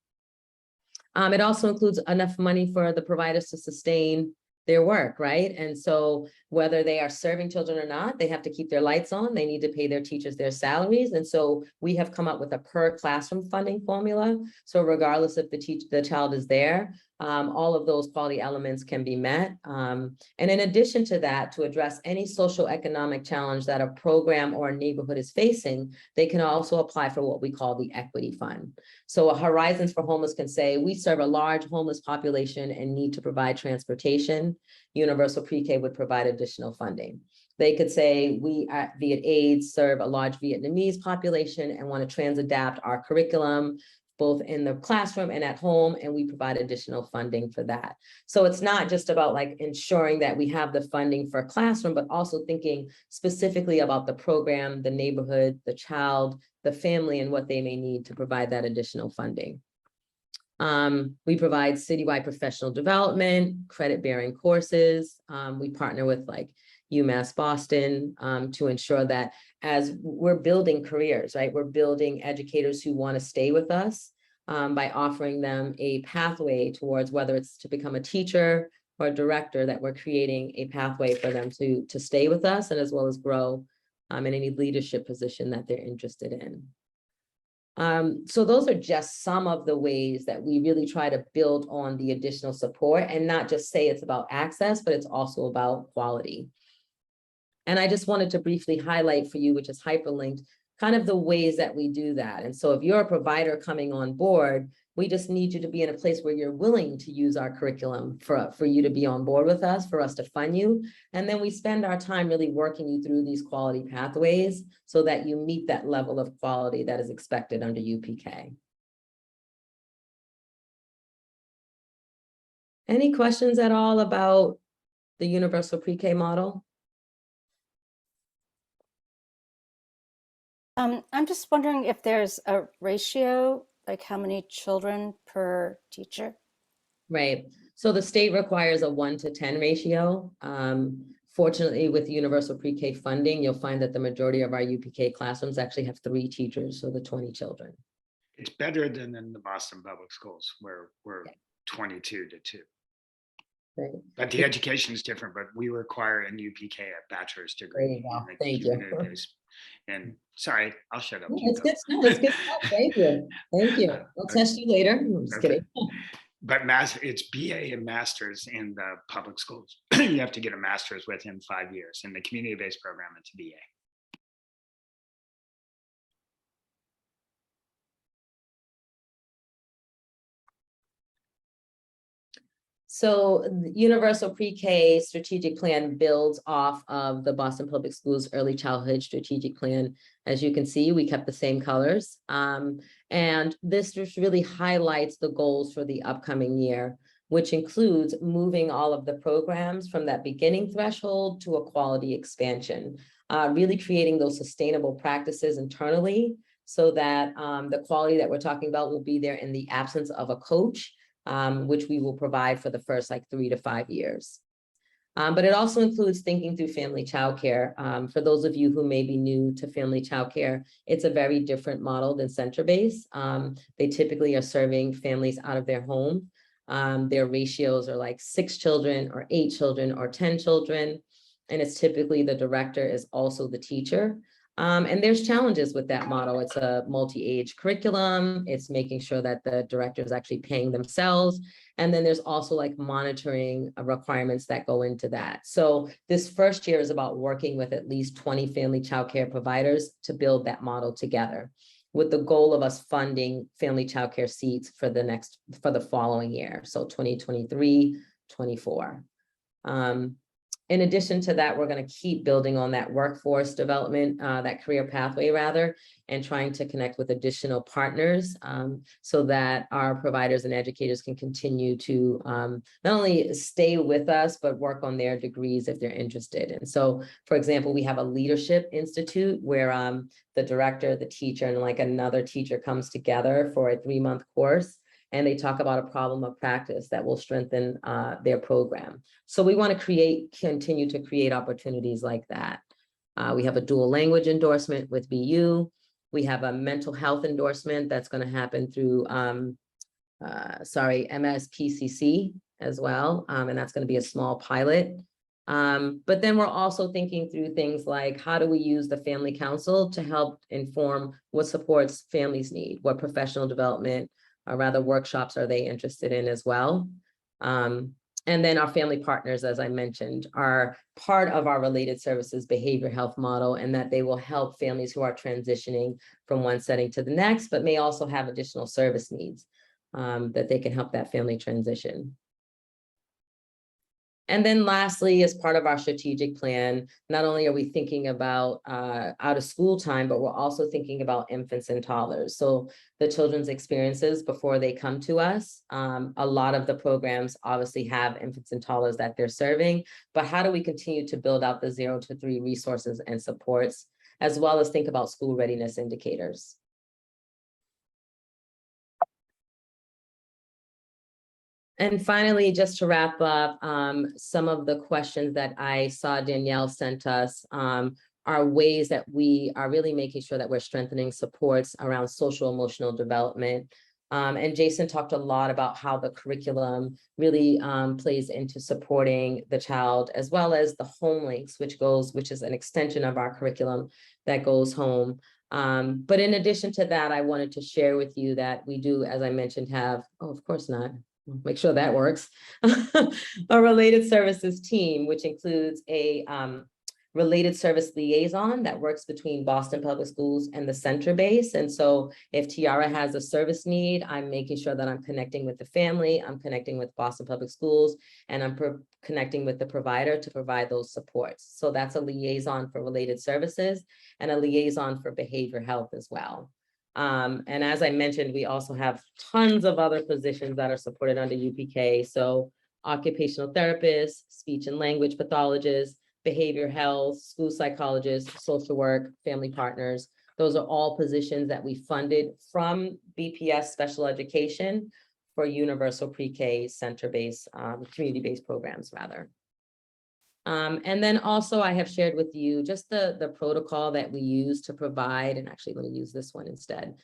It also includes enough money for the providers to sustain their work, right? And so whether they are serving children or not, they have to keep their lights on. They need to pay their teachers their salaries. And so we have come up with a per classroom funding formula. So regardless if the child is there, all of those quality elements can be met. And in addition to that, to address any social economic challenge that a program or a neighborhood is facing, they can also apply for what we call the equity fund. So a Horizons for Homeless can say, we serve a large homeless population and need to provide transportation. Universal Pre-K would provide additional funding. They could say, we at Viet AIDS serve a large Vietnamese population and want to transadapt our curriculum both in the classroom and at home, and we provide additional funding for that. So it's not just about like ensuring that we have the funding for a classroom, but also thinking specifically about the program, the neighborhood, the child, the family, and what they may need to provide that additional funding. We provide citywide professional development, credit-bearing courses. We partner with like UMass Boston to ensure that as we're building careers, right? We're building educators who want to stay with us by offering them a pathway towards whether it's to become a teacher or a director, that we're creating a pathway for them to stay with us and as well as grow in any leadership position that they're interested in. So those are just some of the ways that we really try to build on the additional support and not just say it's about access, but it's also about quality. And I just wanted to briefly highlight for you, which is hyperlinked, kind of the ways that we do that. And so if you're a provider coming on board, we just need you to be in a place where you're willing to use our curriculum for you to be on board with us, for us to fund you. And then we spend our time really working you through these quality pathways so that you meet that level of quality that is expected under UPK. Any questions at all about the universal pre-K model? I'm just wondering if there's a ratio, like how many children per teacher? Right. So the state requires a 1-to-10 ratio. Fortunately, with universal pre-K funding, you'll find that the majority of our UPK classrooms actually have 3 teachers, so the 20 children. It's better than in the Boston Public Schools where we're 22-2. Right. But the education is different, but we require a UPK a bachelor's degree. Thank you. And sorry, I'll shut up. It's good stuff. It's good stuff. Thank you. Thank you. I'll test you later. I'm just kidding. But it's BA and master's in the public schools. You have to get a master's within 5 years. In the community-based program, it's a BA. So the Universal Pre-K strategic plan builds off of the Boston Public Schools Early Childhood Strategic Plan. As you can see, we kept the same colors. And this just really highlights the goals for the upcoming year, which includes moving all of the programs from that beginning threshold to a quality expansion, really creating those sustainable practices internally so that the quality that we're talking about will be there in the absence of a coach, which we will provide for the first 3 to 5 years. But it also includes thinking through family childcare. For those of you who may be new to family childcare, it's a very different model than center-based. They typically are serving families out of their home. Their ratios are 6 children or 8 children or 10 children. And it's typically the director is also the teacher. And there's challenges with that model. It's a multi-age curriculum. It's making sure that the director is actually paying themselves. And then there's also monitoring requirements that go into that. So this first year is about working with at least 20 family childcare providers to build that model together, with the goal of us funding family childcare seats for the following year. So 2023, 24. In addition to that, we're going to keep building on that workforce development, that career pathway rather, and trying to connect with additional partners so that our providers and educators can continue to not only stay with us, but work on their degrees if they're interested. And so, for example, we have a leadership institute where the director, the teacher, and another teacher comes together for a 3-month course. And they talk about a problem of practice that will strengthen their program. So we want to continue to create opportunities like that. We have a dual language endorsement with BU. We have a mental health endorsement that's going to happen through, MSPCC as well. And that's going to be a small pilot. But then we're also thinking through things like, how do we use the Family Council to help inform what supports families need, what professional development, or rather workshops are they interested in as well? And then our family partners, as I mentioned, are part of our related services behavior health model, and that they will help families who are transitioning from one setting to the next, but may also have additional service needs that they can help that family transition. And then lastly, as part of our strategic plan, not only are we thinking about out of school time, but we're also thinking about infants and toddlers. So the children's experiences before they come to us, a lot of the programs obviously have infants and toddlers that they're serving, but how do we continue to build out the 0 to 3 resources and supports, as well as think about school readiness indicators? And finally, just to wrap up, some of the questions that I saw Danielle sent us are ways that we are really making sure that we're strengthening supports around social emotional development. And Jason talked a lot about how the curriculum really plays into supporting the child, as well as the home links, which is an extension of our curriculum that goes home. But in addition to that, I wanted to share with you that we do, as I mentioned, have, oh, of course not. Make sure that works. A related services team, which includes a related service liaison that works between Boston Public Schools and the center base. And so if Tiara has a service need, I'm making sure that I'm connecting with the family, I'm connecting with Boston Public Schools, and I'm connecting with the provider to provide those supports. So that's a liaison for related services and a liaison for behavior health as well. And as I mentioned, we also have tons of other positions that are supported under UPK. So occupational therapists, speech and language pathologists, behavior health, school psychologists, social work, family partners. Those are all positions that we funded from BPS special education for universal pre-K center-based, community-based programs rather. And then also I have shared with you just the protocol that we use to provide, and actually let me use this one instead,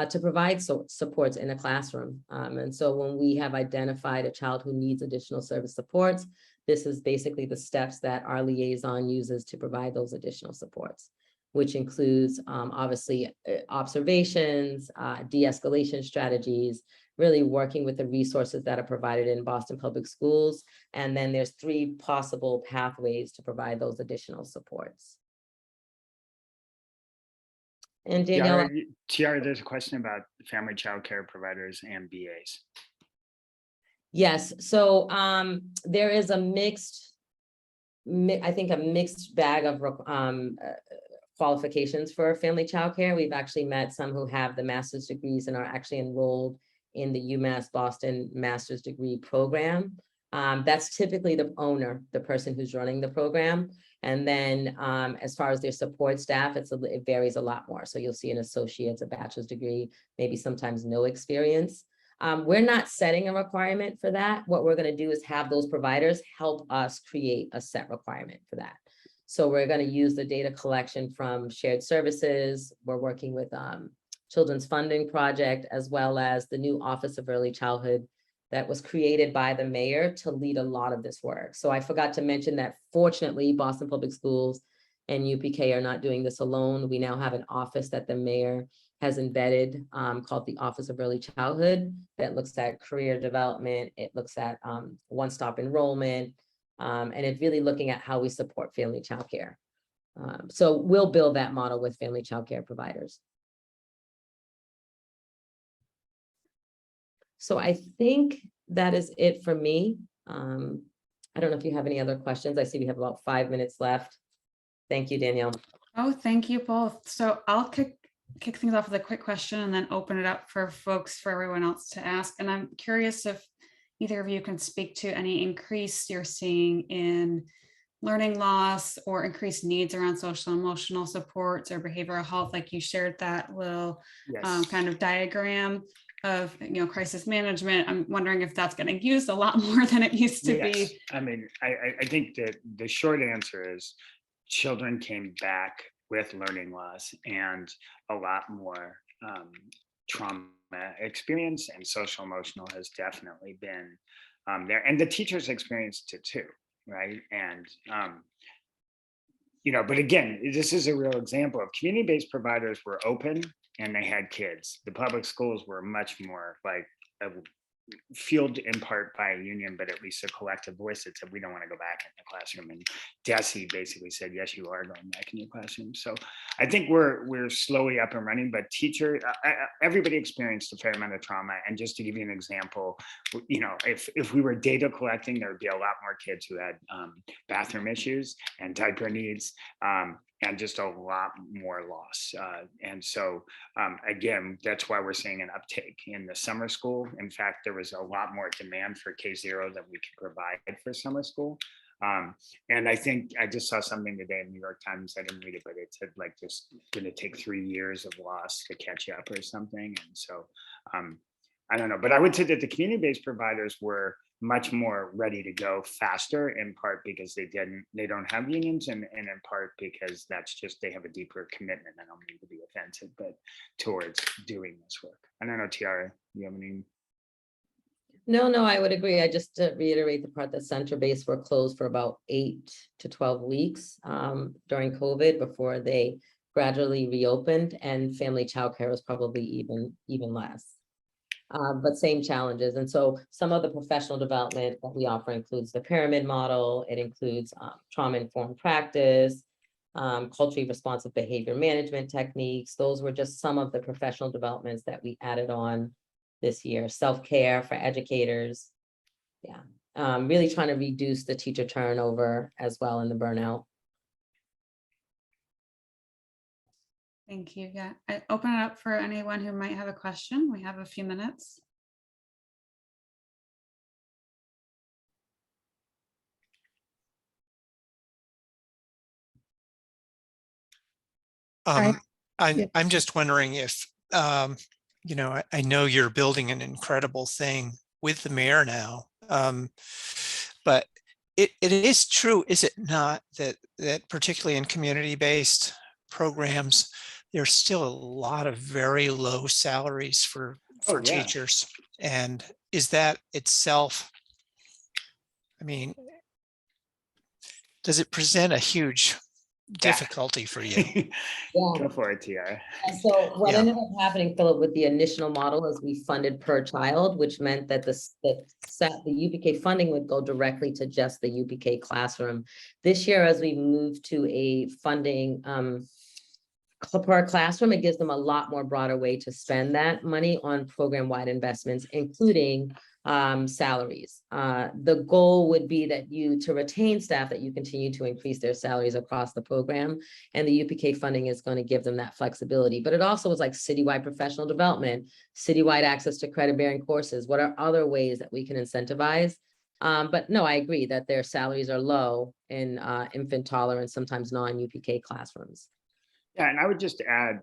to provide supports in a classroom. And so when we have identified a child who needs additional service supports, this is basically the steps that our liaison uses to provide those additional supports, which includes obviously observations, de-escalation strategies, really working with the resources that are provided in Boston Public Schools. And then there's 3 possible pathways to provide those additional supports. And Danielle. Tiara, there's a question about family child care providers and BAs. Yes, so there is a mixed bag of qualifications for family child care. We've actually met some who have the master's degrees and are actually enrolled in the UMass Boston master's degree program. That's typically the owner, the person who's running the program. And then as far as their support staff, it varies a lot more. So you'll see an associate's, a bachelor's degree, maybe sometimes no experience. We're not setting a requirement for that. What we're going to do is have those providers help us create a set requirement for that. So we're going to use the data collection from shared services. We're working with Children's Funding Project, as well as the new Office of Early Childhood that was created by the mayor to lead a lot of this work. So I forgot to mention that fortunately, Boston Public Schools and UPK are not doing this alone. We now have an office that the mayor has embedded called the Office of Early Childhood that looks at career development. It looks at one-stop enrollment, and it's really looking at how we support family childcare. So we'll build that model with family childcare providers. So I think that is it for me. I don't know if you have any other questions. I see we have about 5 minutes left. Thank you, Danielle. Oh, thank you both. So I'll kick things off with a quick question and then open it up for folks, for everyone else to ask. And I'm curious if either of you can speak to any increase you're seeing in learning loss or increased needs around social emotional supports or behavioral health, like you shared that little kind of diagram of crisis management. I'm wondering if that's getting used a lot more than it used to be. I mean, I think that the short answer is children came back with learning loss and a lot more trauma experience, and social emotional has definitely been there, and the teachers experienced it too, right? And but again, this is a real example of community-based providers were open and they had kids. The public schools were much more like fueled in part by a union, but at least a collective voice that said, we don't want to go back in the classroom. And DESE basically said, yes, you are going back in your classroom. So I think we're slowly up and running, but everybody experienced a fair amount of trauma. And just to give you an example, you know, if we were data collecting, there would be a lot more kids who had bathroom issues and diaper needs, and just a lot more loss. And so, again, that's why we're seeing an uptake in the summer school. In fact, there was a lot more demand for K0 than we could provide for summer school. And I think I just saw something today in the New York Times, I didn't read it, but it said like just gonna take 3 years of loss to catch up or something. And so, I don't know, but I would say that the community-based providers were much more ready to go faster, in part because they don't have unions, and in part because that's just, they have a deeper commitment. I don't mean to be offensive, but towards doing this work. I don't know, Tiara, you have any? No, I would agree. I just to reiterate the part that center-based were closed for about 8 to 12 weeks during COVID before they gradually reopened, and family childcare was probably even less. But same challenges. And so some of the professional development that we offer includes the pyramid model. It includes trauma-informed practice, culturally responsive behavior management techniques. Those were just some of the professional developments that we added on this year. Self-care for educators. Yeah, really trying to reduce the teacher turnover as well in the burnout. Thank you. Yeah, I open it up for anyone who might have a question. We have a few minutes. I'm just wondering if, you know, I know you're building an incredible thing with the mayor now, but it is true, is it not, that particularly in community-based programs, there's still a lot of very low salaries for Oh, yeah. teachers? And is that itself, I mean, does it present a huge difficulty for you? Yeah. Go for it, Tiara. And so what Yeah. ended up happening, Philip, with the initial model is we funded per child, which meant that the UPK funding would go directly to just the UPK classroom. This year, as we move to a funding per classroom, it gives them a lot more broader way to spend that money on program-wide investments, including salaries. The goal would be that to retain staff, that you continue to increase their salaries across the program, and the UPK funding is going to give them that flexibility. But it also was like citywide professional development, citywide access to credit-bearing courses. What are other ways that we can incentivize? But no, I agree that their salaries are low in infant, toddler, and sometimes non-UPK classrooms. Yeah, and I would just add,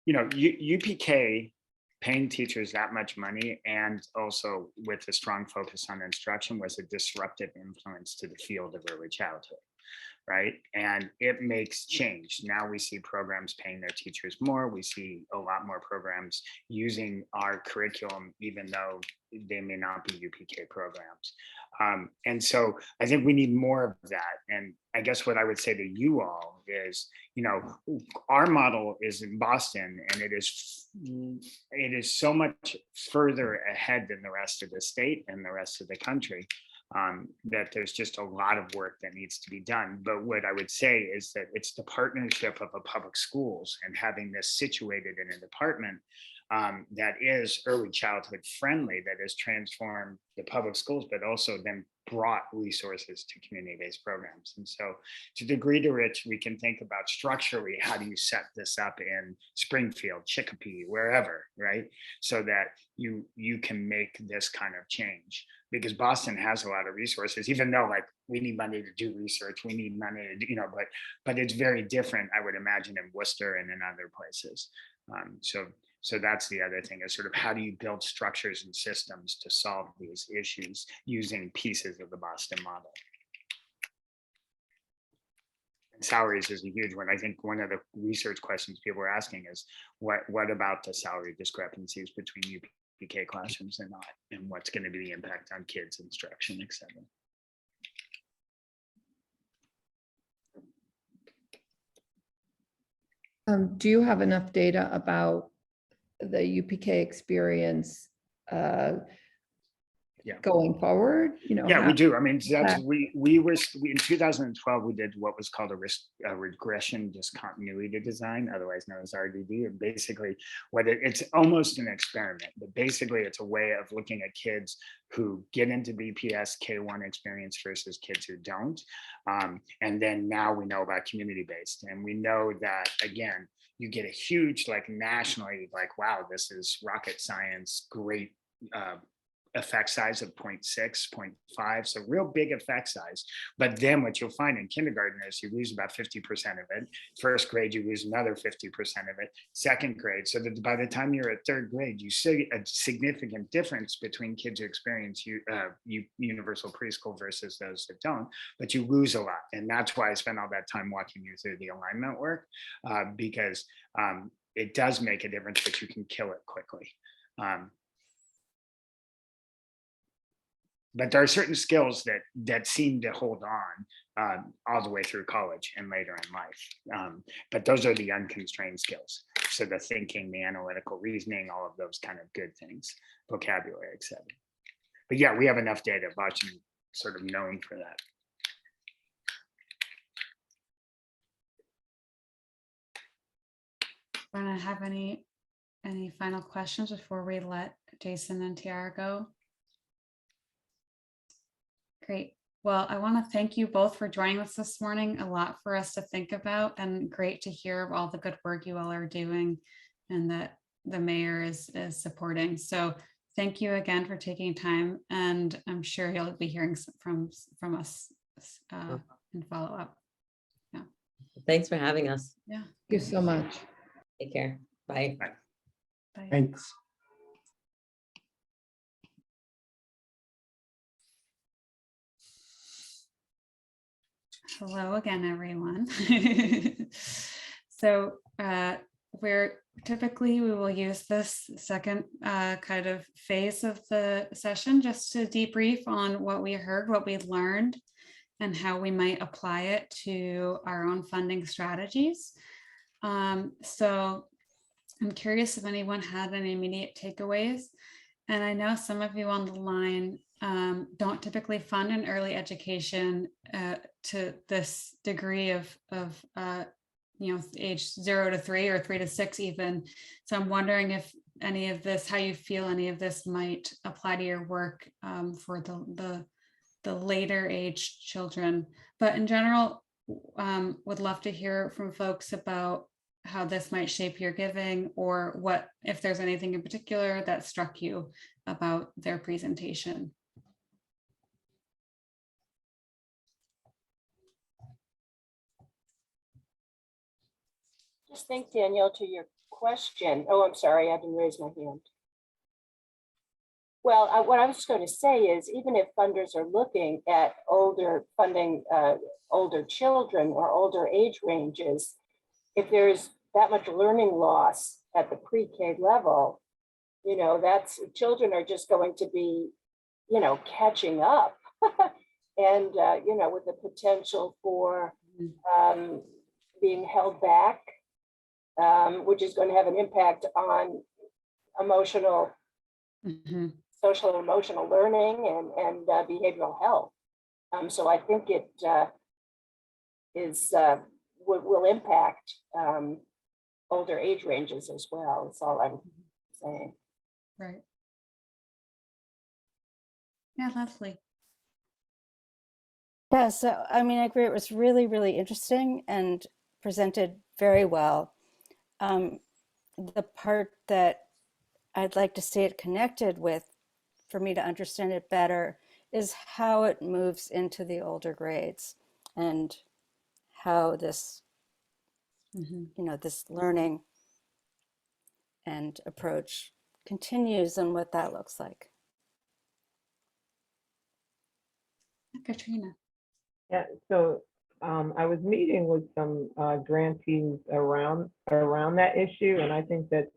you know, UPK paying teachers that much money, and also with a strong focus on instruction, was a disruptive influence to the field of early childhood, right? And it makes change. Now we see programs paying their teachers more. We see a lot more programs using our curriculum, even though they may not be UPK programs. And so I think we need more of that. And I guess what I would say to you all is, you know, our model is in Boston, and it is so much further ahead than the rest of the state and the rest of the country, that there's just a lot of work that needs to be done. But what I would say is that it's the partnership of a public schools and having this situated in a department that is early childhood friendly, that has transformed the public schools, but also then brought resources to community-based programs. And so to the degree to which we can think about structurally, how do you set this up in Springfield, Chicopee, wherever, right? So that you can make this kind of change, because Boston has a lot of resources, even though like we need money to do research, we need money to, you know, but it's very different, I would imagine, in Worcester and in other places. So that's the other thing, is sort of how do you build structures and systems to solve these issues using pieces of the Boston model. And salaries is a huge one. I think one of the research questions people are asking is what about the salary discrepancies between UPK classrooms and not, and what's going to be the impact on kids' instruction, et cetera. Do you have enough data about the UPK experience Yeah. going forward, Yeah, how- we do. I mean, that's, Yeah. we in 2012, we did what was called a regression discontinuity design, otherwise known as RDD. And basically it's almost an experiment, but basically it's a way of looking at kids who get into BPS K1 experience versus kids who don't. And then now we know about community-based, and we know that, again, you get a huge, like nationally, like, wow, this is rocket science, great effect size of 0.6, 0.5, so real big effect size. But then what you'll find in kindergarten is you lose about 50% of it. First grade, you lose another 50% of it. Second grade, so that by the time you're at third grade, you see a significant difference between kids who experience universal preschool versus those that don't, but you lose a lot. And that's why I spent all that time walking you through the alignment work, because it does make a difference, but you can kill it quickly. But there are certain skills that seem to hold on all the way through college and later in life. But those are the unconstrained skills. So the thinking, the analytical reasoning, all of those kind of good things, vocabulary, etc. But yeah, we have enough data. Boston sort of known for that. Want to have any final questions before we let Jason and Tiara go? Great. Well, I want to thank you both for joining us this morning. A lot for us to think about, and great to hear of all the good work you all are doing and that the mayor is supporting. So thank you again for taking time, and I'm sure you'll be hearing from us in follow up. Yeah. Thanks for having us. Yeah. Thank you so much. Take care. Bye. Bye. Thanks. Hello again, everyone. So we will use this second kind of phase of the session just to debrief on what we heard, what we learned, and how we might apply it to our own funding strategies. So I'm curious if anyone had any immediate takeaways. And I know some of you on the line don't typically fund in early education to this degree of age 0 to 3 or 3 to 6 even. So I'm wondering if any of this, how you feel any of this might apply to your work for the later age children. But in general, would love to hear from folks about how this might shape your giving, or what, if there's anything in particular that struck you about their presentation. Just think, Danielle, to your question. Oh, I'm sorry, I didn't raise my hand. Well, what I was just going to say is, even if funders are looking at funding older children or older age ranges, if there's that much learning loss at the pre-K level, that's, children are just going to be, catching up and, with the potential for being held back, which is going to have an impact on emotional, social and emotional learning and behavioral health. So I think it will impact older age ranges as well. That's all I'm saying. Right. Yeah, Leslie. Yeah, so I mean, I agree. It was really, really interesting and presented very well. The part that I'd like to see it connected with, for me to understand it better, is how it moves into the older grades and how this, this learning and approach continues and what that looks like. Katrina. Yeah, so I was meeting with some grantees around that issue, and I think that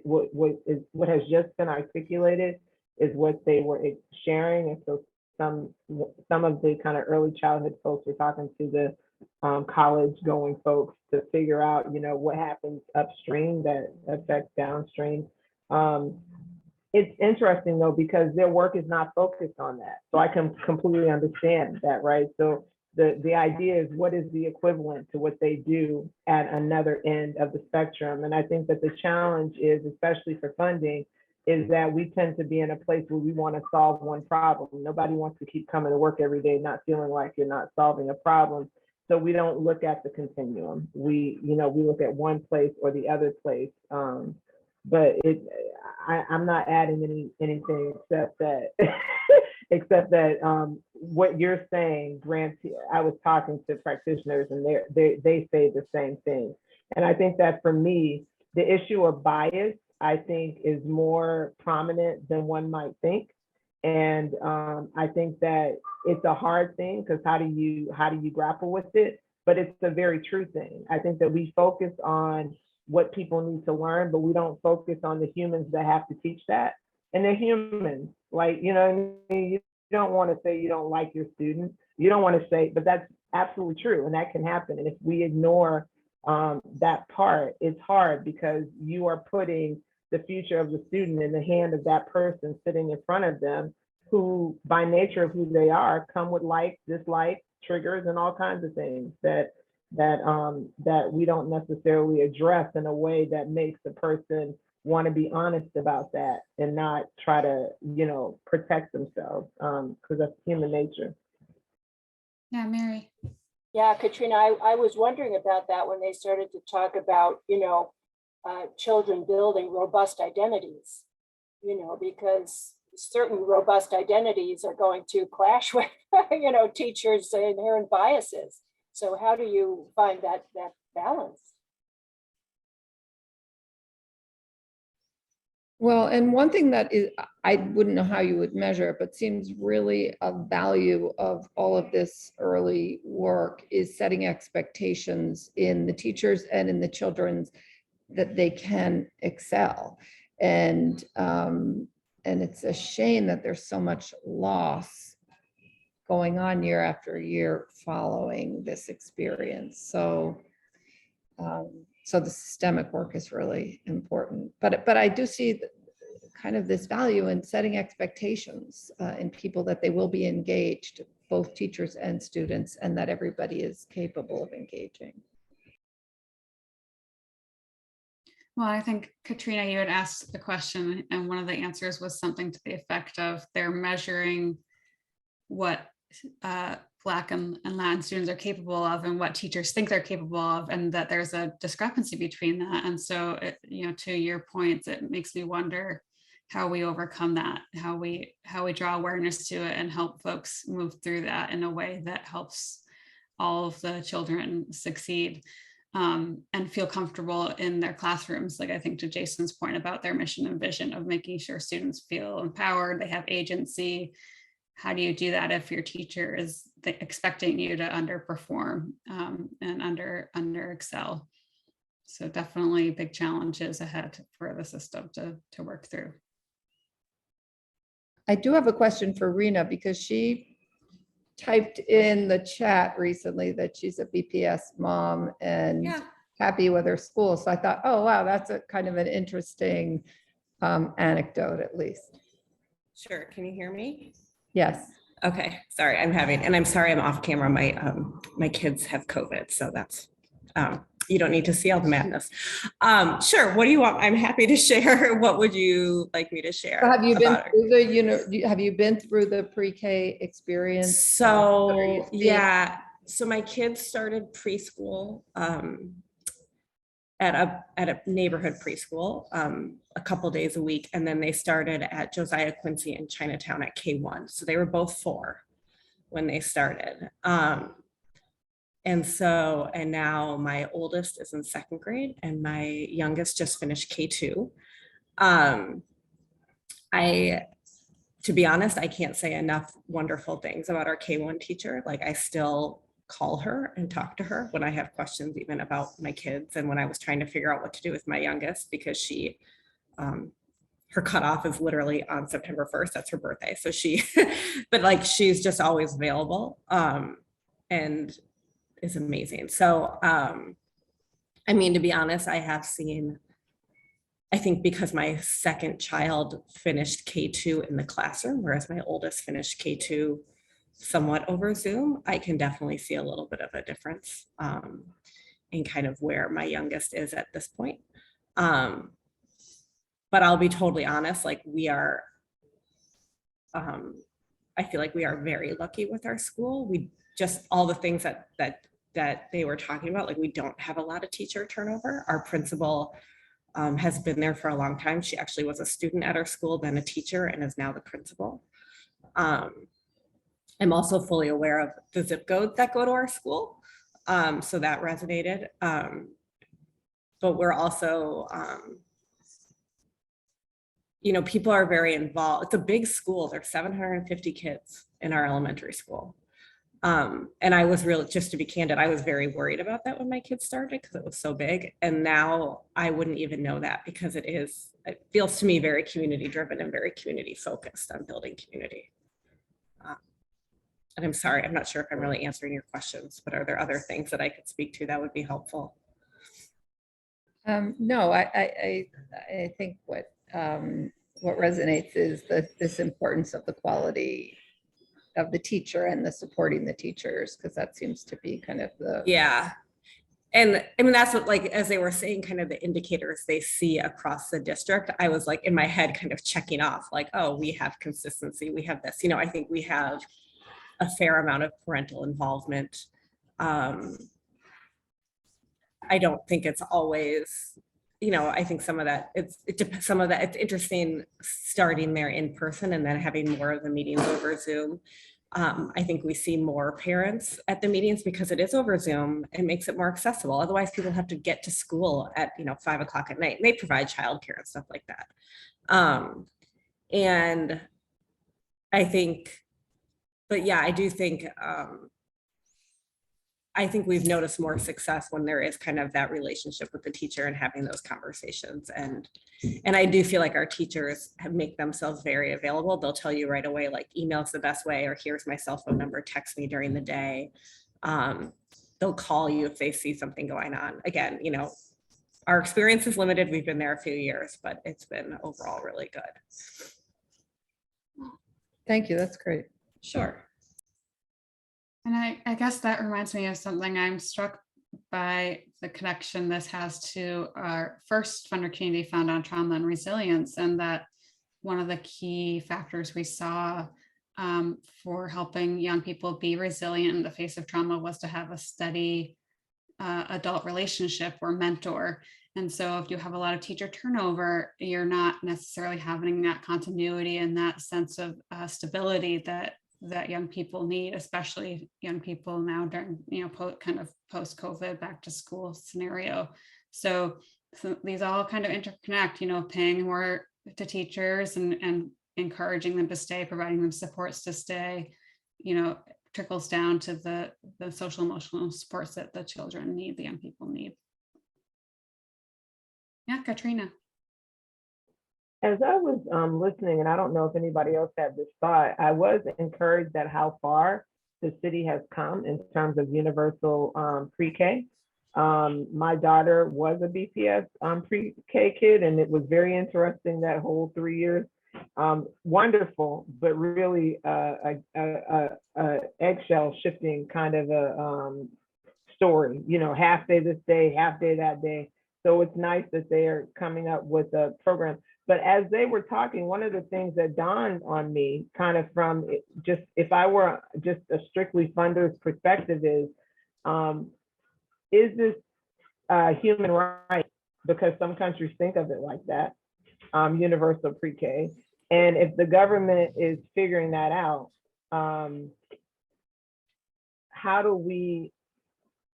what has just been articulated is what they were sharing. And so some of the kind of early childhood folks were talking to the college going folks to figure out, what happens upstream that affects downstream. it's interesting though, because their work is not focused on that. So I can completely understand that, right? So the idea is, what is the equivalent to what they do at another end of the spectrum? And I think that the challenge is, especially for funding, is that we tend to be in a place where we want to solve one problem. Nobody wants to keep coming to work every day not feeling like you're not solving a problem. So we don't look at the continuum. We look at one place or the other place. But I'm not adding anything except that what you're saying, Grant. I was talking to practitioners, and they say the same thing. And I think that for me, the issue of bias, I think, is more prominent than one might think. And I think that it's a hard thing, because how do you grapple with it? But it's a very true thing. I think that we focus on what people need to learn, but we don't focus on the humans that have to teach that. And they're humans, like, you know, you don't want to say you don't like your student. You don't want to say, but that's absolutely true. And that can happen. And if we ignore that part, it's hard, because you are putting the future of the student in the hand of that person sitting in front of them, who by nature of who they are, come with likes, dislikes, triggers, and all kinds of things that we don't necessarily address in a way that makes the person want to be honest about that and not try to, protect themselves, because that's human nature. Yeah, Mary. Yeah, Katrina, I was wondering about that when they started to talk about, children building robust identities, because certain robust identities are going to clash with, teachers' inherent biases. So how do you find that balance? Well, and one thing that is, I wouldn't know how you would measure it, but seems really a value of all of this early work is setting expectations in the teachers and in the children's, that they can excel. And it's a shame that there's so much loss going on year after year following this experience. So the systemic work is really important, but I do see kind of this value in setting expectations in people, that they will be engaged, both teachers and students, and that everybody is capable of engaging. Well, I think, Katrina, you had asked the question, and one of the answers was something to the effect of they're measuring what Black and Latin students are capable of and what teachers think they're capable of, and that there's a discrepancy between that. And so, to your points, it makes me wonder how we overcome that, how we draw awareness to it and help folks move through that in a way that helps all of the children succeed. And feel comfortable in their classrooms. Like, I think to Jason's point about their mission and vision of making sure students feel empowered, they have agency. How do you do that if your teacher is expecting you to underperform and under excel? So definitely big challenges ahead for the system to work through. I do have a question for Rena, because she typed in the chat recently that she's a BPS mom and happy with her school. So I thought, oh, wow, that's a kind of an interesting anecdote, at least. Sure. Can you hear me? Yes. Okay. Sorry, I'm sorry I'm off camera. My kids have COVID, so that's, you don't need to see all the madness. Sure. What do you want? I'm happy to share. What would you like me to share? So have you been through have you been through the pre-K experience? So yeah. So my kids started preschool at a neighborhood preschool a couple days a week, and then they started at Josiah Quincy in Chinatown at K1. So they were both 4 when they started. And now my oldest is in 2nd grade and my youngest just finished K2. To be honest, I can't say enough wonderful things about our K1 teacher. Like, I still call her and talk to her when I have questions, even about my kids. And when I was trying to figure out what to do with my youngest, because she, her cutoff is literally on September 1st. That's her birthday. So but like, she's just always available. And is amazing. So, I mean, to be honest, I have seen I think because my second child finished K2 in the classroom, whereas my oldest finished K2 somewhat over Zoom, I can definitely see a little bit of a difference in kind of where my youngest is at this point. But I'll be totally honest, like we are, I feel like we are very lucky with our school. We just, all the things that they were talking about, like we don't have a lot of teacher turnover. Our principal has been there for a long time. She actually was a student at our school, then a teacher, and is now the principal. I'm also fully aware of the zip codes that go to our school. So that resonated. But we're also, you know, people are very involved. It's a big school. There's 750 kids in our elementary school. And I was really, just to be candid, I was very worried about that when my kids started because it was so big. And now I wouldn't even know that because it feels to me very community driven and very community focused on building community. And I'm sorry, I'm not sure if I'm really answering your questions, but are there other things that I could speak to that would be helpful? No, I think what resonates is this importance of the quality of the teacher and the supporting the teachers, because that seems to be kind of the. Yeah. And I mean, that's what, like, as they were saying, kind of the indicators they see across the district, I was like in my head kind of checking off like, oh, we have consistency. We have this, you know, I think we have a fair amount of parental involvement. I don't think it's always, you know, I think some of that, it's interesting starting there in person and then having more of the meetings over Zoom. I think we see more parents at the meetings because it is over Zoom. It makes it more accessible. Otherwise, people have to get to school at 5 o'clock at night. And they provide childcare and stuff like that. And I think, but yeah, I do think we've noticed more success when there is kind of that relationship with the teacher and having those conversations. And I do feel like our teachers make themselves very available. They'll tell you right away, like email's the best way, or here's my cell phone number, text me during the day. They'll call you if they see something going on. Again, you know, our experience is limited. We've been there a few years, but it's been overall really good. Thank you, that's great. Sure. And I guess that reminds me of something. I'm struck by the connection this has to our first Funder Community Fund on trauma and resilience, and that one of the key factors we saw for helping young people be resilient in the face of trauma was to have a steady adult relationship or mentor. And so if you have a lot of teacher turnover, you're not necessarily having that continuity and that sense of stability that young people need, especially young people now during, kind of post-COVID back to school scenario. So these all kind of interconnect, paying more to teachers and encouraging them to stay, providing them supports to stay, trickles down to the social emotional supports that the children need, the young people need. Yeah, Katrina. As I was listening, and I don't know if anybody else had this thought, I was encouraged at how far the city has come in terms of universal pre-K. My daughter was a BPS pre-K kid, and it was very interesting that whole 3 years. Wonderful, but really eggshell shifting kind of a story, half day this day, half day that day. So it's nice that they are coming up with a program. But as they were talking, one of the things that dawned on me kind of from just, if I were just a strictly funder's perspective is this human right? Because some countries think of it like that, universal pre-K. And if the government is figuring that out, how do we,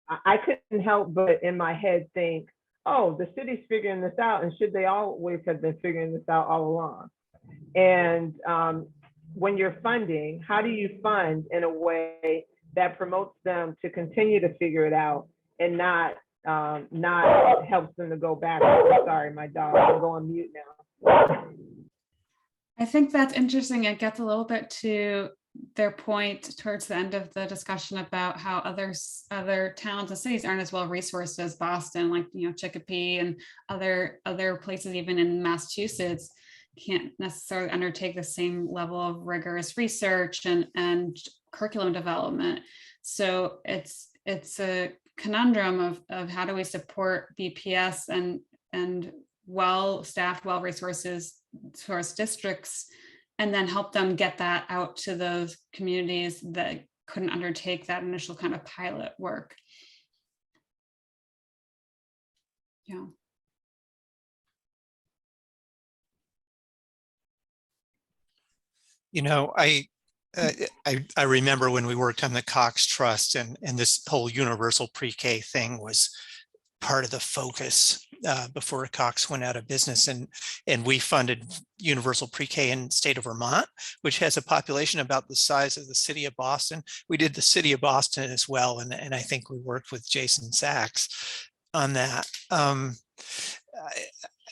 I couldn't help but in my head think, oh, the city's figuring this out, and should they always have been figuring this out all along? And when you're funding, how do you fund in a way that promotes them to continue to figure it out and not helps them to go back? Sorry, my dog, I'll go on mute now. I think that's interesting. It gets a little bit to their point towards the end of the discussion about how other towns and cities aren't as well resourced as Boston, like, Chicopee and other places, even in Massachusetts, can't necessarily undertake the same level of rigorous research and curriculum development. So it's a conundrum of how do we support BPS and well-staffed, well-resourced districts, and then help them get that out to those communities that couldn't undertake that initial kind of pilot work. Yeah. I remember when we worked on the Cox Trust, and this whole universal pre-K thing was part of the focus before Cox went out of business, and we funded universal pre-K in the state of Vermont, which has a population about the size of the city of Boston. We did the city of Boston as well, and I think we worked with Jason Sachs on that.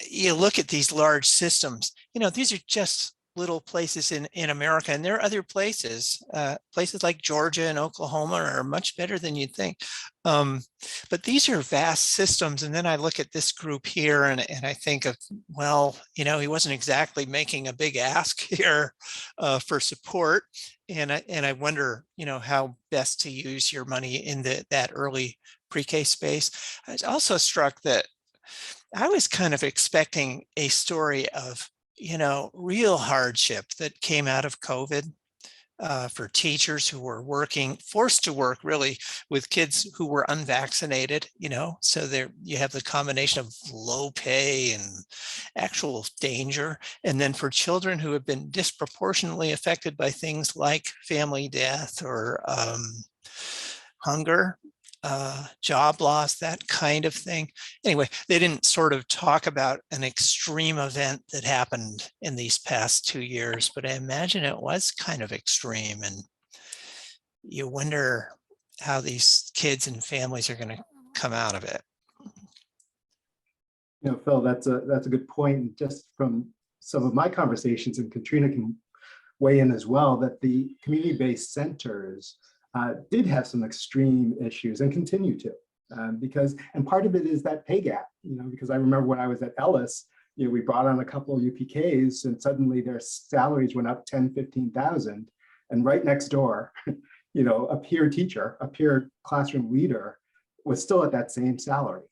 You look at these large systems, these are just little places in America, and there are other places like Georgia and Oklahoma are much better than you'd think. But these are vast systems. And then I look at this group here and I think of, well, he wasn't exactly making a big ask here for support. And I wonder, how best to use your money in that early pre-K space. I was also struck that I was kind of expecting a story of real hardship that came out of COVID for teachers who were forced to work really with kids who were unvaccinated, so there you have the combination of low pay and actual danger. And then for children who have been disproportionately affected by things like family death or hunger, job loss, that kind of thing. Anyway, they didn't sort of talk about an extreme event that happened in these past 2 years, but I imagine it was kind of extreme. And you wonder how these kids and families are going to come out of it. Phil, that's a good point. And just from some of my conversations, and Katrina can weigh in as well, that the community-based centers did have some extreme issues and continue to, and part of it is that pay gap, because I remember when I was at Ellis, we brought on a couple of UPKs and suddenly their salaries went up 10, 15,000. And right next door, a peer teacher, a peer classroom leader was still at that same salary.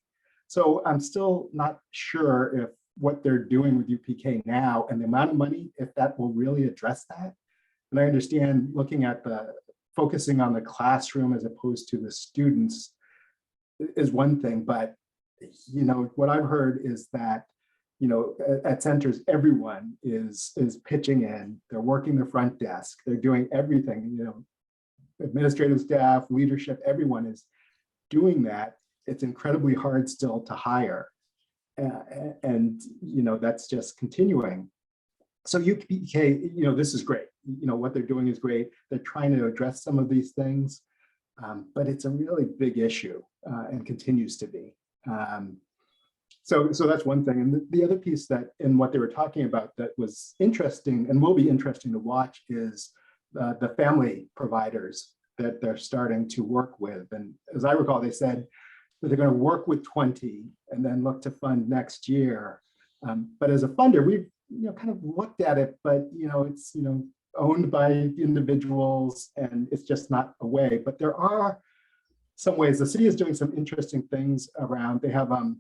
So I'm still not sure if what they're doing with UPK now and the amount of money, if that will really address that. And I understand looking at focusing on the classroom as opposed to the students is one thing, but what I've heard is that at centers everyone is pitching in. They're working the front desk. They're doing everything. Administrative staff, leadership, everyone is doing that. It's incredibly hard still to hire, and that's just continuing. So UPK, this is great. What they're doing is great. They're trying to address some of these things, but it's a really big issue and continues to be. So that's one thing. And the other piece that in what they were talking about that was interesting and will be interesting to watch is the family providers that they're starting to work with. And as I recall, they said that they're going to work with 20 and then look to fund next year. But as a funder, we've kind of looked at it, but it's owned by individuals and it's just not a way. But there are some ways. The city is doing some interesting things around. They have a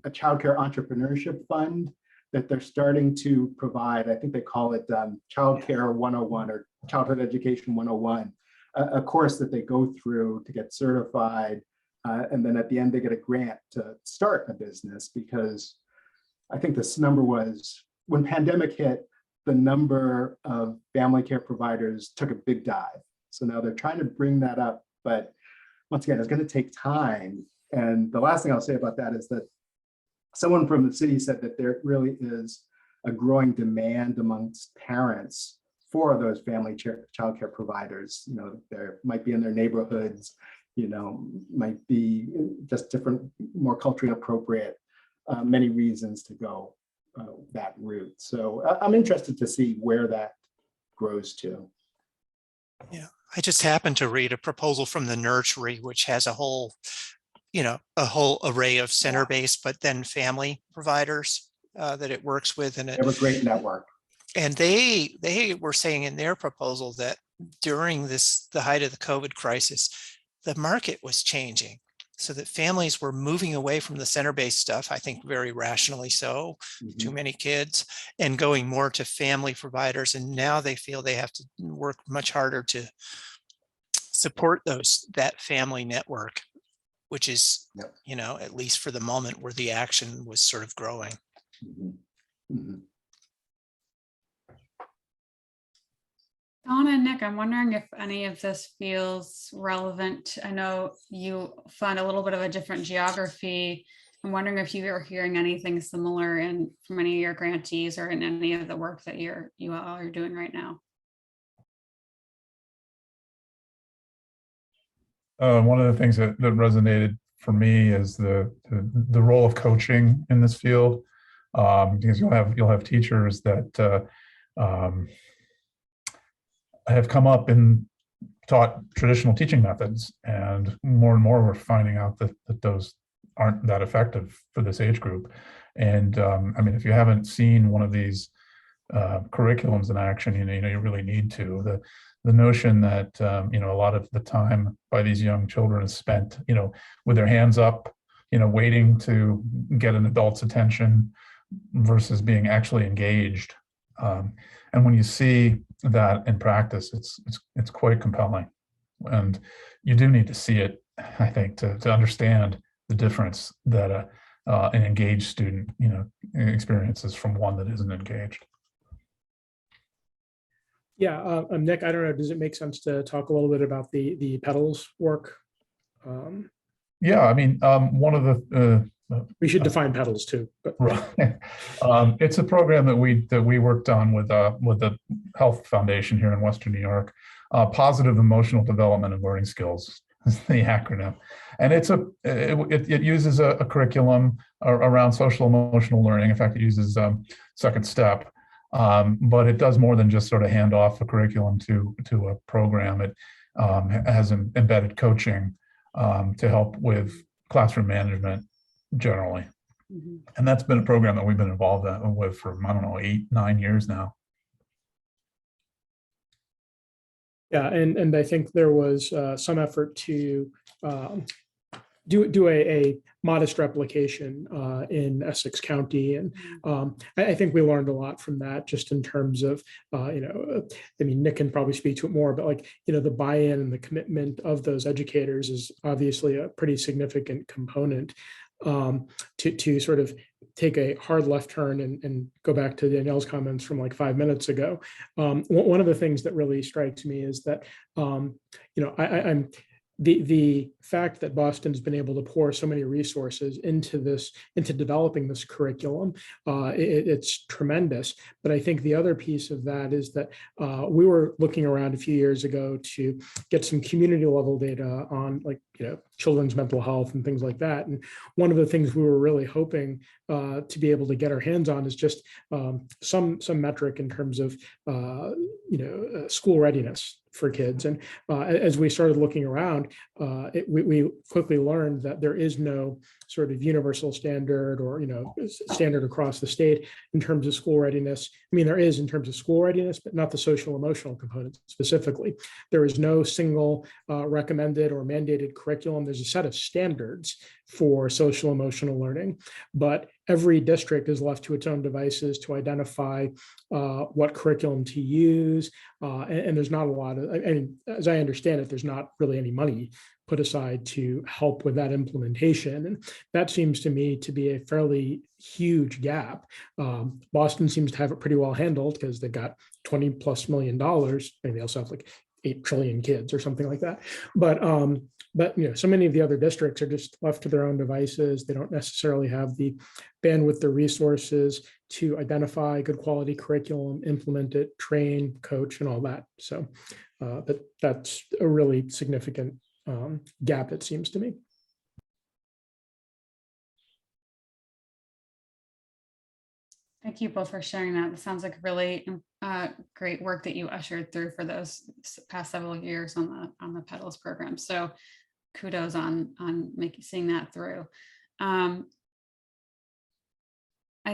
childcare entrepreneurship fund that they're starting to provide. I think they call it Childcare 101 or Childhood Education 101, a course that they go through to get certified. And then at the end, they get a grant to start a business, because I think this number was, when pandemic hit, the number of family care providers took a big dive. So now they're trying to bring that up. But once again, it's going to take time. And the last thing I'll say about that is that someone from the city said that there really is a growing demand amongst parents for those family childcare providers. They might be in their neighborhoods, might be just different, more culturally appropriate, many reasons to go that route. So I'm interested to see where that grows to. Yeah, I just happened to read a proposal from the nursery, which has a whole array of center-based, but then family providers that it works with. And They have a great network. they were saying in their proposal that during the height of the COVID crisis, the market was changing so that families were moving away from the center-based stuff, I think very rationally so, too many kids, and going more to family providers. And now they feel they have to work much harder to support that family network, which is, Yep. at least for the moment, where the action was sort of growing. Mhm. Mhm. Donna and Nick, I'm wondering if any of this feels relevant. I know you find a little bit of a different geography. I'm wondering if you are hearing anything similar from any of your grantees or in any of the work that you all are doing right now. One of the things that resonated for me is the role of coaching in this field, because you'll have teachers that have come up and taught traditional teaching methods, and more we're finding out that those aren't that effective for this age group. And I mean, if you haven't seen one of these curriculums in action, you really need to. The notion that a lot of the time by these young children is spent with their hands up, waiting to get an adult's attention versus being actually engaged. And when you see that in practice, it's quite compelling. And you do need to see it, I think, to understand the difference that an engaged student experiences from one that isn't engaged. Yeah, Nick, I don't know, does it make sense to talk a little bit about the Petals work? Yeah, I mean, one of the we should define Petals too. But. Right. It's a program that we worked on with the Health Foundation here in Western New York. Positive Emotional Development and Learning Skills is the acronym, and it uses a curriculum around social emotional learning. In fact, it uses Second Step, but it does more than just sort of hand off a curriculum to a program. It has embedded coaching to help with classroom management generally. And that's been a program that we've been involved with for, I don't know, 8-9 years now. Yeah, and I think there was some effort to do a modest replication in Essex County. And I think we learned a lot from that, just in terms of, I mean, Nick can probably speak to it more, but the buy-in and the commitment of those educators is obviously a pretty significant component to sort of take a hard left turn and go back to Danielle's comments from like 5 minutes ago. One of the things that really strikes me is that, I'm the fact that Boston's been able to pour so many resources into developing this curriculum, it's tremendous. But I think the other piece of that is that we were looking around a few years ago to get some community level data on children's mental health and things like that. And one of the things we were really hoping to be able to get our hands on is just some metric in terms of school readiness for kids. And as we started looking around, we quickly learned that there is no sort of universal standard or standard across the state in terms of school readiness. I mean, there is in terms of school readiness, but not the social emotional component specifically. There is no single recommended or mandated curriculum. There's a set of standards for social emotional learning, but every district is left to its own devices to identify what curriculum to use. And there's not a lot of, I mean, as I understand it, there's not really any money put aside to help with that implementation. And that seems to me to be a fairly huge gap. Boston seems to have it pretty well handled because they've got $20+ million. Maybe they also have like 8 trillion kids or something like that. But so many of the other districts are just left to their own devices. They don't necessarily have the bandwidth, the resources to identify good quality curriculum, implement it, train, coach, and all that. So that's a really significant gap, it seems to me. Thank you both for sharing that. It sounds like a really great work that you ushered through for those past several years on the Petals program. So kudos on seeing that through. I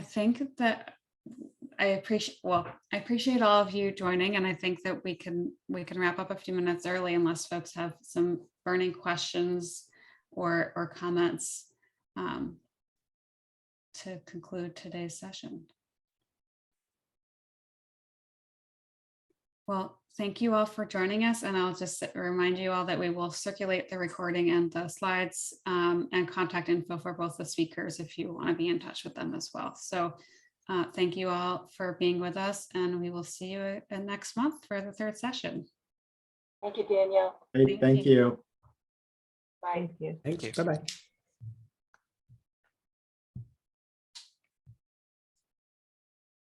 think that I appreciate all of you joining, and I think that we can wrap up a few minutes early unless folks have some burning questions or comments to conclude today's session. Well, thank you all for joining us, and I'll just remind you all that we will circulate the recording and the slides and contact info for both the speakers if you want to be in touch with them as well. So thank you all for being with us, and we will see you next month for the third session. Thank you, Danielle. Thank you. Bye. Thank you. Thank you. Bye-bye.